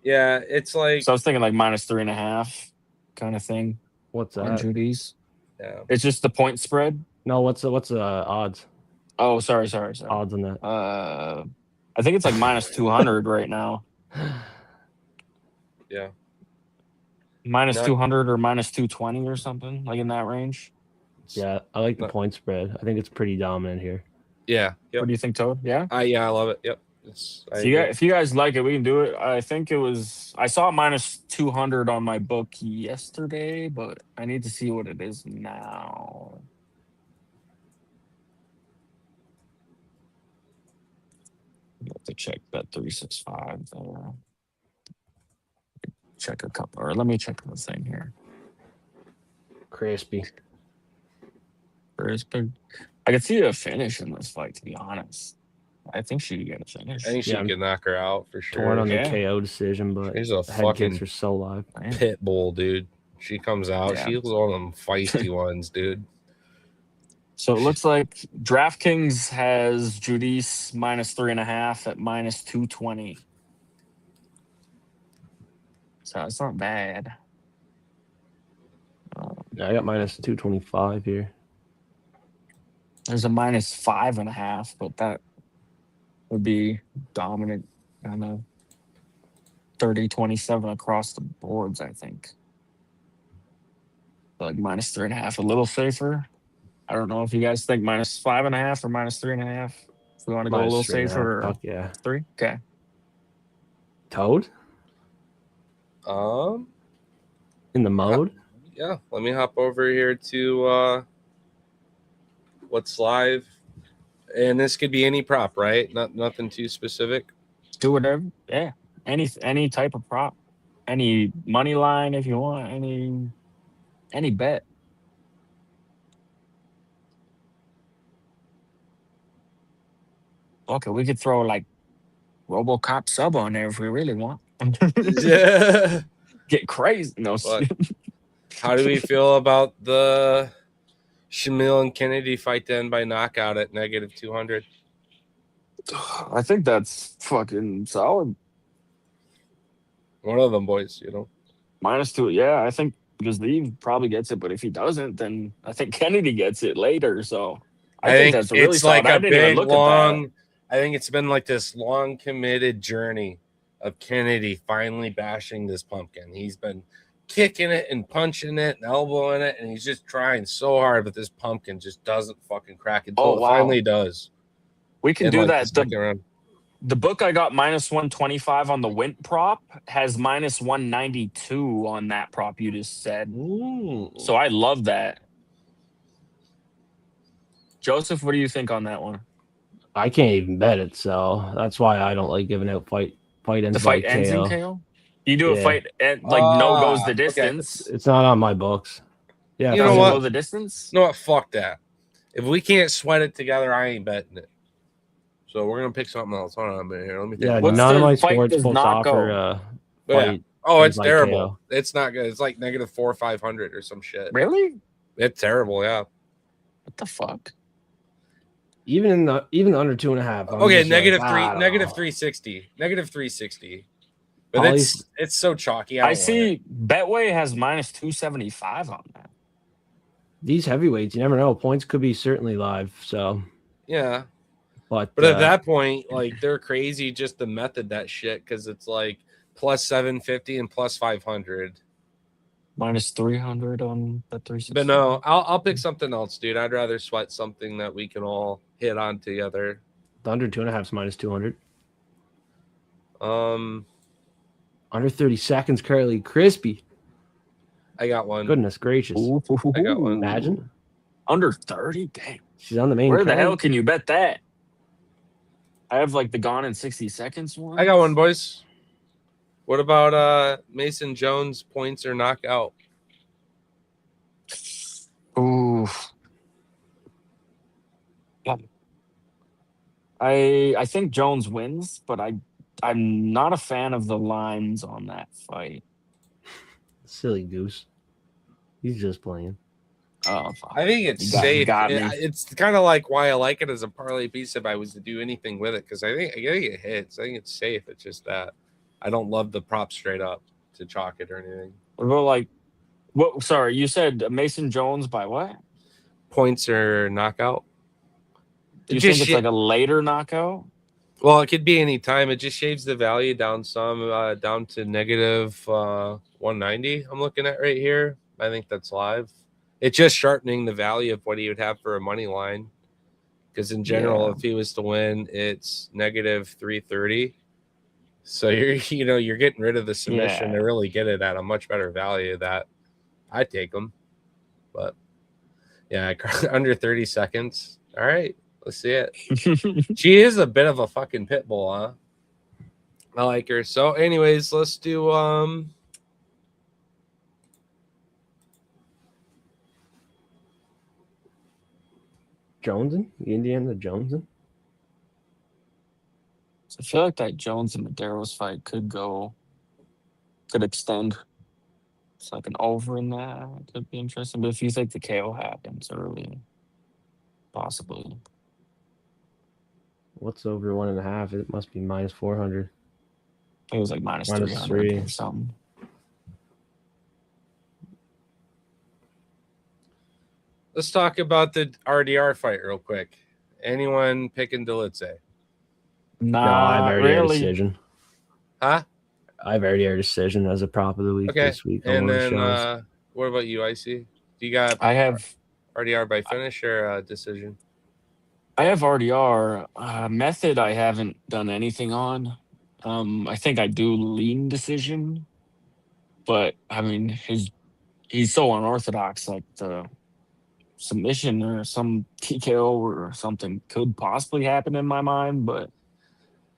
Yeah, it's like.
So I was thinking like minus 3.5 kind of thing.
What's
on
that?
Judy's?
Yeah.
It's just the point spread.
No, what's the odds?
Oh, sorry.
Odds on that.
I think it's like minus 200 right now.
Yeah.
Minus 200 or minus 220 or something, like in that range.
Yeah, I like the point spread. I think it's pretty dominant here.
Yeah. Yep.
What do you think, Toad? Yeah?
Yeah, I love it. Yep.
If you guys like it, we can do it. I think I saw minus 200 on my book yesterday, but I need to see what it is now. You have to check Bet365 there. Check a couple, or let me check the thing here.
Crispy.
I could see a finish in this fight, to be honest. I think she could get a finish.
I think she could knock her out for sure.
Torn on the KO decision, but
she's a
head kicks are so live.
Pit bull, dude. She comes out. Yeah. She's one of them feisty ones, dude.
So it looks like DraftKings has Judice minus 3.5 at minus 220. So it's not bad.
I got minus 225 here.
There's a minus 5.5, but that would be dominant, kind of 30-27 across the boards, I think. Like minus 3.5, a little safer. I don't know if you guys think minus 5.5 or minus 3.5. If we want to go a little safer.
Fuck yeah.
3? Okay.
Toad? In the mode?
Yeah. Let me hop over here to what's live. And this could be any prop, right? Nothing too specific.
Do whatever. Yeah. Any type of prop. Any money line if you want. Any bet. Okay, we could throw like RoboCop sub on there if we really want.
Yeah.
Get crazy. No.
How do we feel about the Shamil and Kennedy fight to end by knockout at negative 200?
I think that's fucking solid.
One of them boys,
Minus 2, yeah. I think because Lee probably gets it, but if he doesn't, then I think Kennedy gets it later. So I think that's really
it's
solid.
like a big long. I think it's been like this long committed journey of Kennedy finally bashing this pumpkin. He's been kicking it and punching it and elbowing it, and he's just trying so hard, but this pumpkin just doesn't fucking crack until it finally does.
We can do that. The book I got minus 125 on the Wint prop has minus 192 on that prop you just said.
Ooh.
So I love that. Joseph, what do you think on that one?
I can't even bet it, so that's why I don't like giving out fight ends.
The fight ends in KO? You do a fight at no goes the distance.
Okay. It's not on my books. Yeah,
you know what?
Go the distance.
You know what? Fuck that. If we can't sweat it together, I ain't betting it. So we're gonna pick something else. Hold on a minute here. Let me think.
None of my sports books offer fight.
Oh, it's
like
terrible.
KO.
It's not good. It's like -400 or 500 or some shit.
Really?
It's terrible. Yeah.
What the fuck?
Even under 2.5.
Okay, -360. -360. But it's so chalky.
I see Betway has -275 on that.
These heavyweights, you never know. Points could be certainly live. So
yeah.
But
at that point, like they're crazy just to method that shit because it's like +750 and +500.
-300 on the 360.
But no, I'll pick something else, dude. I'd rather sweat something that we can all hit on together.
The under 2.5 is -200.
Under
30 seconds, curly crispy.
I got one.
Goodness gracious.
I got one.
Imagine.
Under 30? Dang.
She's on the main
Where
card.
the hell can you bet that? I have like the gone in 60 seconds one.
I got one, boys. What about Mason Jones points or knockout?
Ooh. I think Jones wins, but I'm not a fan of the lines on that fight.
Silly goose. He's just playing.
Oh, fuck.
I think it's safe. It's kind of like why I like it as a parlay piece if I was to do anything with it because I think it hits. I think it's safe. It's just that I don't love the prop straight up to chalk it or anything.
What about like what? Sorry, you said Mason Jones by what?
Points or knockout.
Do you think it's like a later knockout?
Well, it could be any time. It just shaves the value down some, down to -190. I'm looking at right here. I think that's live. It's just sharpening the value of what he would have for a money line. Because in general, if he was to win, it's -330. So you're getting rid of the submission to really get it at a much better value. That I take them, but yeah, under 30 seconds. All right. Let's see it. She is a bit of a fucking pit bull, huh? I like her. So, anyways, let's do
Joneson? Indiana Joneson?
I feel like that Jones and Medeiros fight could extend. It's like an over in that. It could be interesting. But if you think the KO happens early, possibly.
What's over 1.5? It must be -400.
It was like -300 or something.
let's talk about the RDR fight real quick. Anyone picking Dulitze?
No, I've already had a decision.
Huh?
I've already had a decision as a prop of the week this week.
And then what about you, Icy? Do you got
I have
RDR by finish or decision?
I have RDR. Method I haven't done anything on. I think I do lean decision. But I mean he's so unorthodox, like the submission or some TKO or something could possibly happen in my mind, but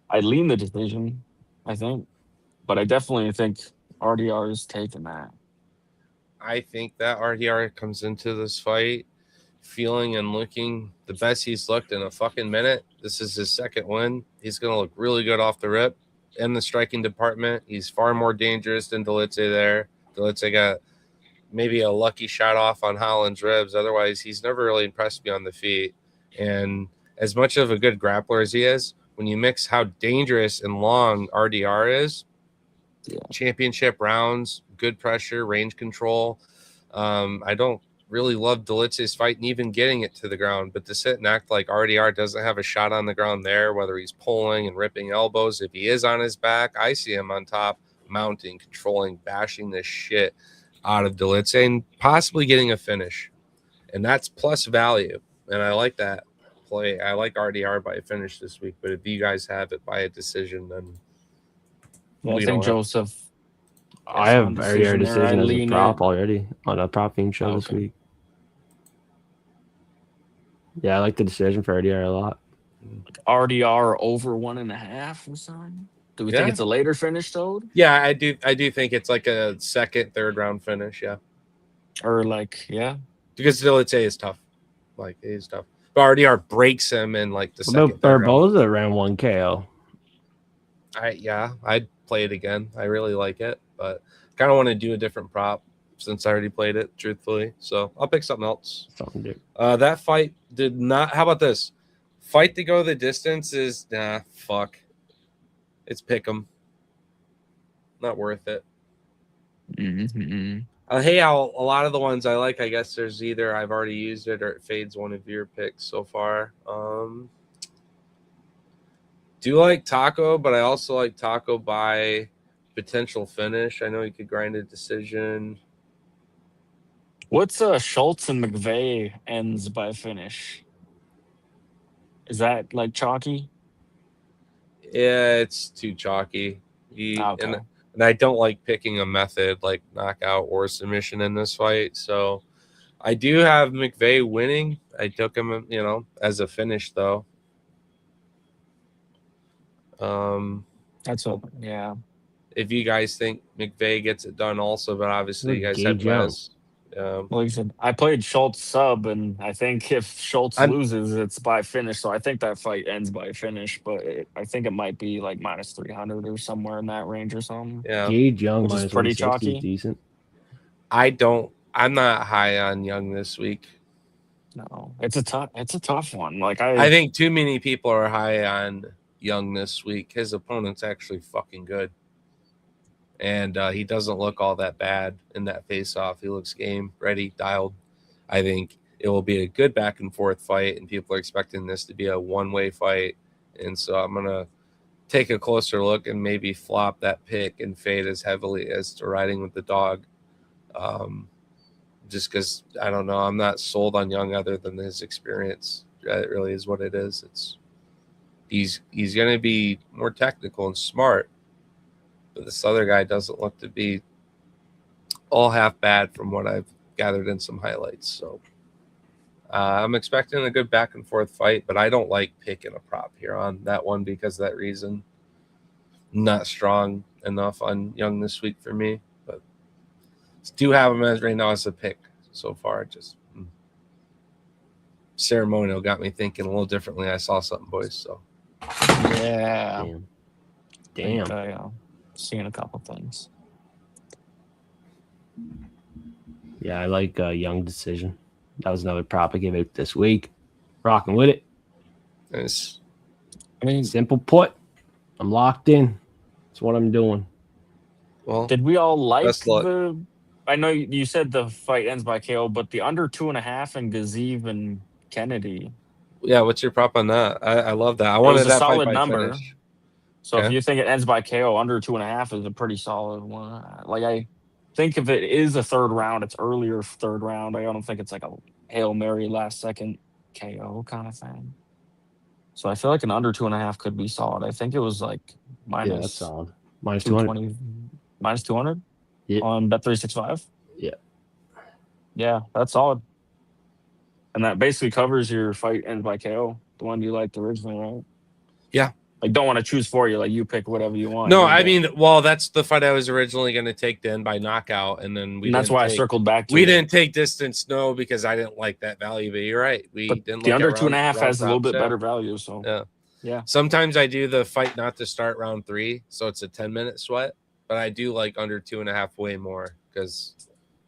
I lean the decision, I think. But I definitely think RDR is taking that.
I think that RDR comes into this fight feeling and looking the best he's looked in a fucking minute. This is his second win. He's going to look really good off the rip in the striking department. He's far more dangerous than Dulitze there. Dulitze got maybe a lucky shot off on Holland's ribs. Otherwise, he's never really impressed me on the feet. And as much of a good grappler as he is, when you mix how dangerous and long RDR is, championship rounds, good pressure, range control. I don't really love Dulitze's fight and even getting it to the ground, but to sit and act like RDR doesn't have a shot on the ground there, whether he's pulling and ripping elbows, if he is on his back, I see him on top, mounting, controlling, bashing this shit out of Dulitze and possibly getting a finish. And that's plus value. And I like that play. I like RDR by a finish this week, but if you guys have it by a decision, then
I think Joseph.
I have RDR decision as a prop already on a prop Fiend show this week. Yeah, I like the decision for RDR a lot.
RDR over 1.5 or something. Do we think it's a later finish, though?
Yeah, I do think it's like a second, third round finish. Yeah.
Or like, yeah.
Because still, it's tough. Like, it is tough. But RDR breaks him in like the second, third round.
Barboza round 1 KO.
I'd play it again. I really like it, but kind of want to do a different prop since I already played it, truthfully. So I'll pick something else. That fight did not. How about this? Fight to go the distance is fuck. It's pick 'em. Not worth it. Hey, a lot of the ones I like, I guess there's either I've already used it or it fades one of your picks so far. Do like Taco, but I also like Taco by potential finish. I know he could grind a decision.
What's Schultz and McVeigh ends by finish? Is that like chalky?
Yeah, it's too chalky.
Okay.
And I don't like picking a method like knockout or submission in this fight. So I do have McVeigh winning. I took him, as a finish though.
Yeah.
If you guys think McVeigh gets it done also, but obviously you guys have Wes.
Well, like I said, I played Schultz sub, and I think if Schultz loses, it's by finish. So I think that fight ends by finish, but I think it might be like minus 300 or somewhere in that range or something.
Yeah,
Gage Young
which is pretty chalky.
Decent.
I'm not high on Young this week.
No, it's a tough one. Like
I think too many people are high on Young this week. His opponent's actually fucking good. And he doesn't look all that bad in that face-off. He looks game, ready, dialed. I think it will be a good back-and-forth fight, and people are expecting this to be a one-way fight. And so I'm going to take a closer look and maybe flop that pick and fade as heavily as to riding with the dog. Just because, I don't know, I'm not sold on Young other than his experience. It really is what it is. He's going to be more technical and smart. But this other guy doesn't look to be all half bad from what I've gathered in some highlights. So I'm expecting a good back and forth fight, but I don't like picking a prop here on that one because of that reason. Not strong enough on Young this week for me, but do have him as right now as a pick so far. Just ceremonial got me thinking a little differently. I saw something, boys. So
yeah,
damn.
Seeing a couple things.
Yeah, I like Young decision. That was another prop I gave out this week. Rocking with it.
Nice.
I mean,
simple put. I'm locked in. That's what I'm doing.
Well,
did we all like the? I know you said the fight ends by KO, but the under 2.5 and Gaziv and Kennedy.
Yeah, what's your prop on that? I love that. I wanted that
solid
fight
number.
Finish.
So if you think it ends by KO, under 2.5 is a pretty solid one. Like I think if it is a third round, it's earlier third round. I don't think it's like a Hail Mary last second KO kind of thing. So I feel like an under 2.5 could be solid. I think it was like minus.
Yeah, that's solid. Minus 220.
Minus 200.
Yeah.
On Bet365.
Yeah.
Yeah, that's solid. And that basically covers your fight ends by KO, the one you liked originally, right?
Yeah.
Like, don't want to choose for you. Like, you pick whatever you want.
No, I mean, well, that's the fight I was originally going to take to end by knockout, and then
that's why I circled back to
we didn't take distance, no, because I didn't like that value, but you're right. Didn't
the under 2.5 has a little bit better value, so.
Yeah. Sometimes I do the fight not to start round 3, so it's a 10-minute sweat, but I do like under 2.5 way more because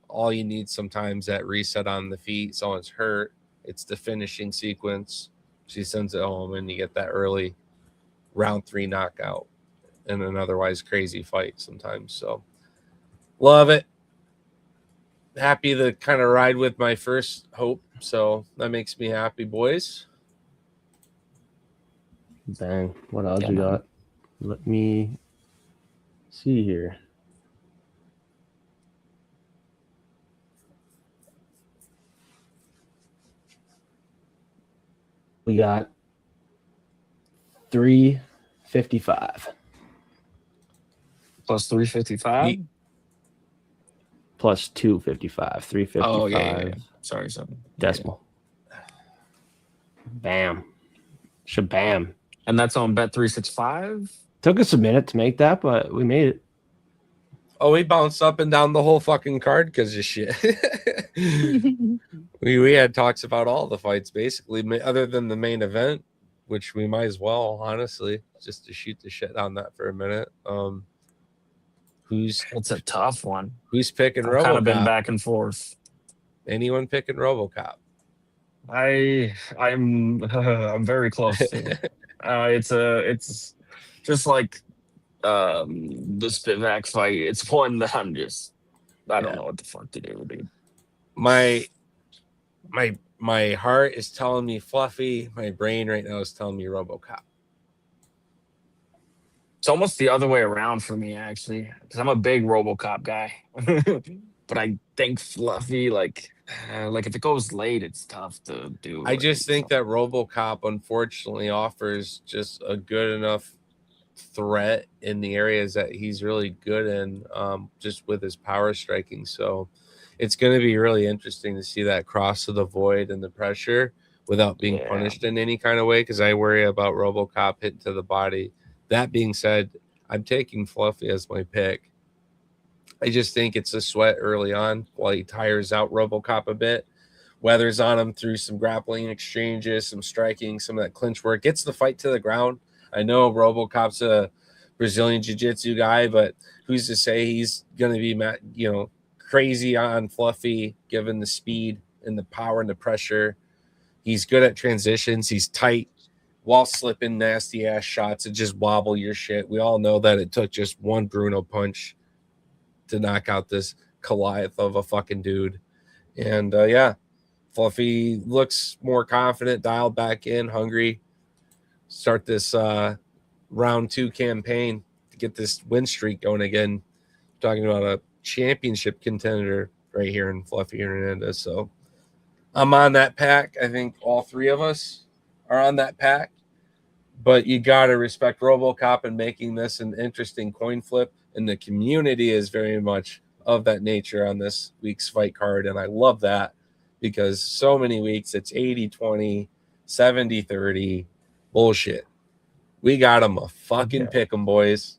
all you need sometimes that reset on the feet, someone's hurt, it's the finishing sequence. She sends it home, and you get that early round 3 knockout in an otherwise crazy fight sometimes. So love it. Happy to kind of ride with my first hope. So that makes me happy, boys.
Bang. What odds we got? Let me see here. We got 355
plus 355
plus 255. 355.
Oh yeah. Sorry,
decimal. Yeah. Bam. Shabam.
And that's on Bet365.
Took us a minute to make that, but we made it.
Oh, we bounced up and down the whole fucking card because of shit. we had talks about all the fights basically, other than the main event, which we might as well, honestly, just to shoot the shit on that for a minute.
It's a tough one.
Who's picking RoboCop?
I've kind of been back and forth.
Anyone picking RoboCop?
I'm very close to it. It's just like the Spivak fight. It's one that I don't know what the fuck to do, dude.
My heart is telling me Fluffy. My brain right now is telling me RoboCop.
It's almost the other way around for me, actually, because I'm a big RoboCop guy. But I think Fluffy, like if it goes late, it's tough to do.
I just think that RoboCop, unfortunately, offers just a good enough threat in the areas that he's really good in, just with his power striking. So it's going to be really interesting to see that cross to the void and the pressure without being punished in any kind of way, because I worry about RoboCop hitting to the body. That being said, I'm taking Fluffy as my pick. I just think it's a sweat early on while he tires out RoboCop a bit. Weathers on him through some grappling exchanges, some striking, some of that clinch work. Gets the fight to the ground. I know RoboCop's a Brazilian jiu-jitsu guy, but who's to say he's going to be, crazy on Fluffy, given the speed and the power and the pressure. He's good at transitions. He's tight while slipping nasty-ass shots and just wobble your shit. We all know that it took just one Bruno punch to knock out this Goliath of a fucking dude. And, Fluffy looks more confident, dialed back in, hungry. Start this round 2 campaign to get this win streak going again. Talking about a championship contender right here in Fluffy Hernandez. So I'm on that pack. I think all three of us are on that pack. But you got to respect RoboCop in making this an interesting coin flip. And the community is very much of that nature on this week's fight card. And I love that because so many weeks it's 80-20, 70-30 bullshit. We got them a fucking pick 'em, boys.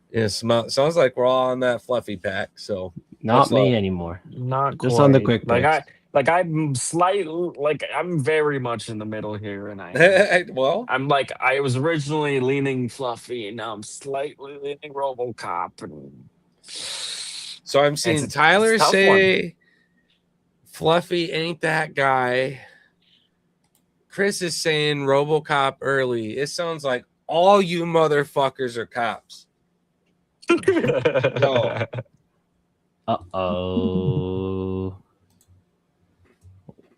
It sounds like we're all on that Fluffy pack. So
not me anymore.
Not
just
quite.
on the quick picks.
I'm very much in the middle here, and I was originally leaning Fluffy, and now I'm slightly leaning RoboCop. And
so I'm seeing Tyler say Fluffy ain't that guy. Chris is saying RoboCop early. It sounds like all you motherfuckers are cops.
No. Uh-oh.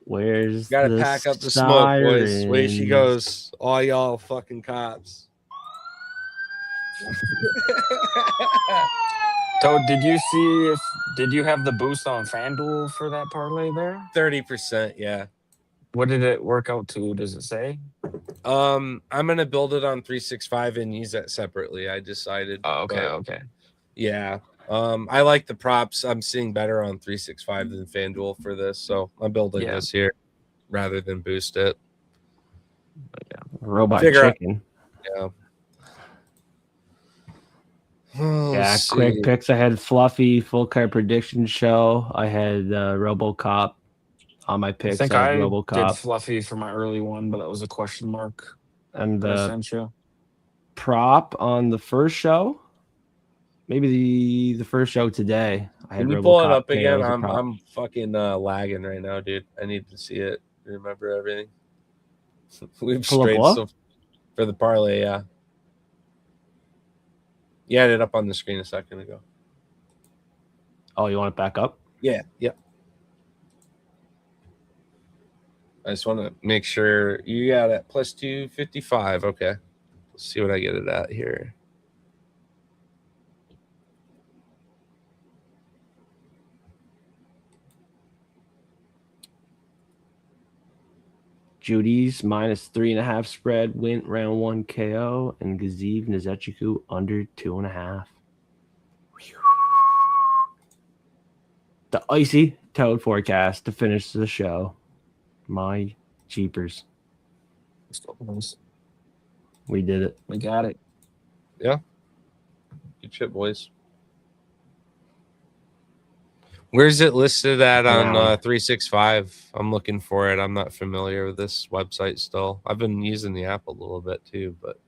Where's
gotta pack up the smoke, boys. Way she goes. All y'all fucking cops.
So did you have the boost on FanDuel for that parlay there?
30%, yeah.
What did it work out to? Does it say?
I'm gonna build it on 365 and use that separately. I decided.
Oh, okay.
Yeah. I like the props. I'm seeing better on 365 than FanDuel for this, so I'm building this here rather than boost it.
Robot chicken.
Yeah.
Quick picks. I had Fluffy, full card prediction show. I had RoboCop on my picks.
I think I
RoboCop.
did Fluffy for my early one, but that was a question mark.
And the prop on the first show. Maybe the first show today.
Can you pull it up again? I'm fucking lagging right now, dude. I need to see it. Remember everything. We've straight for the parlay, yeah. You had it up on the screen a second ago.
Oh, you want it back up?
Yeah. I just want to make sure you got it plus 255. Okay. Let's see what I get it at here.
Judy's -3.5 spread went round 1 KO, and Gaziv Nizechiku under 2.5. The icy toad forecast to finish the show. My jeepers. We did it.
We got it.
Yeah. Good shit, boys. Where's it listed at on 365? I'm looking for it. I'm not familiar with this website still. I've been using the app a little bit too, but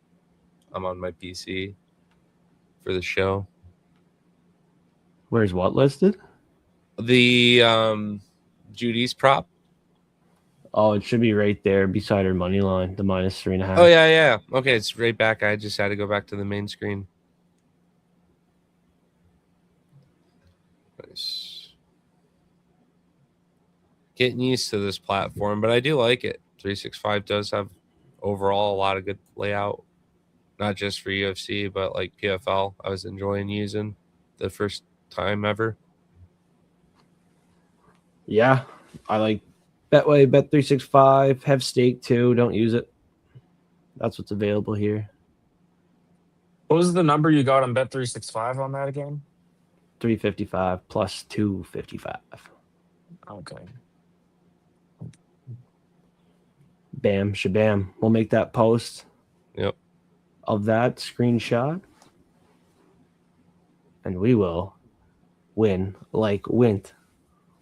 I'm on my PC for the show.
Where's what listed?
The Judy's prop.
Oh, it should be right there beside her money line, the -3.5.
Oh, yeah. Okay, it's right back. I just had to go back to the main screen. Nice. Getting used to this platform, but I do like it. 365 does have overall a lot of good layout, not just for UFC, but like PFL. I was enjoying using the first time ever.
Yeah, I like Betway, Bet365, have stake too. Don't use it. That's what's available here.
What was the number you got on Bet365 on that again?
355 plus 255.
Okay.
Bam, shabam. We'll make that post.
Yep.
Of that screenshot. And we will win like Wint,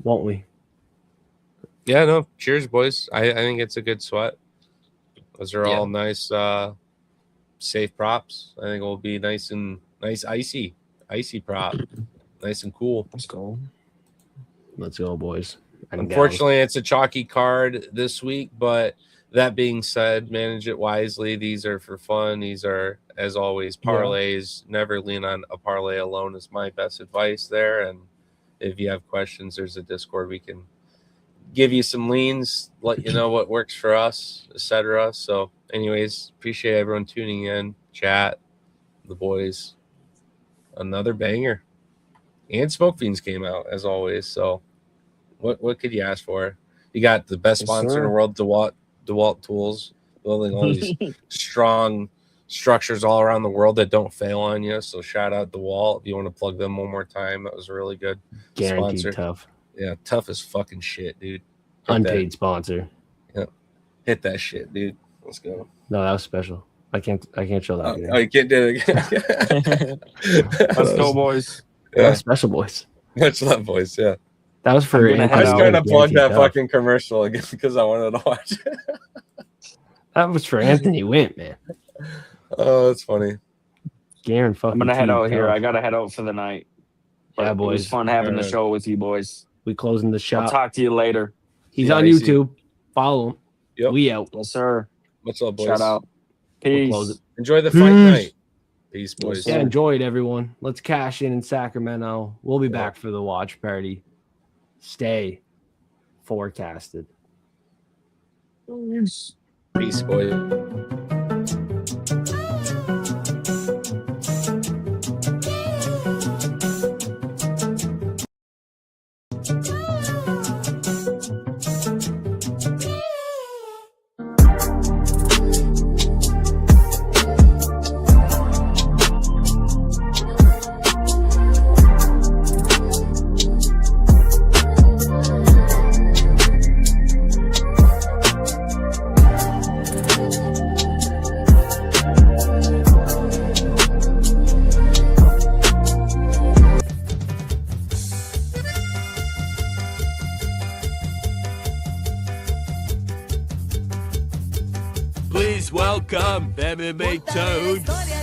won't we?
Yeah, no. Cheers, boys. I think it's a good sweat. Those are all nice, safe props. I think it will be nice icy prop. Nice and cool.
Let's go.
Let's go, boys.
Unfortunately, it's a chalky card this week, but that being said, manage it wisely. These are for fun. These are, as always, parlays. Yeah. Never lean on a parlay alone is my best advice there. And if you have questions, there's a Discord. We can give you some leans, let you know what works for us, etc. So anyways, appreciate everyone tuning in, chat, the boys. Another banger. And Smoke Fiends came out, as always. So what could you ask for? You got the best sponsor in the world, DeWalt Tools, building all these strong structures all around the world that don't fail on you. So shout out DeWalt. If you want to plug them one more time, that was a really good
Guaranteed
sponsor.
Tough.
Yeah, tough as fucking shit, dude.
Unpaid sponsor.
Yeah. Hit that shit, dude. Let's go.
No, that was special. I can't show that.
Oh, you can't do it again.
Let's go, boys.
Yeah, special boys.
Much love, boys. Yeah.
That was for.
I was trying to plug that fucking commercial again because I wanted to watch it.
That was for Anthony Wint, man.
Oh, that's funny.
Garen fucking.
I'm gonna head out here. I gotta head out for the night.
Yeah, boys.
It was fun having the show with you, boys.
We closing the shop.
I'll talk to you later.
He's on YouTube. Follow him.
Yep.
We out.
Yes, sir.
Much love, boys.
Shout out. Peace.
We'll
enjoy the fight night. Peace, boys.
Yeah, enjoy it, everyone. Let's cash in Sacramento. We'll be back for the watch party. Stay forecasted.
Peace, boys.
Please welcome MMA Toad.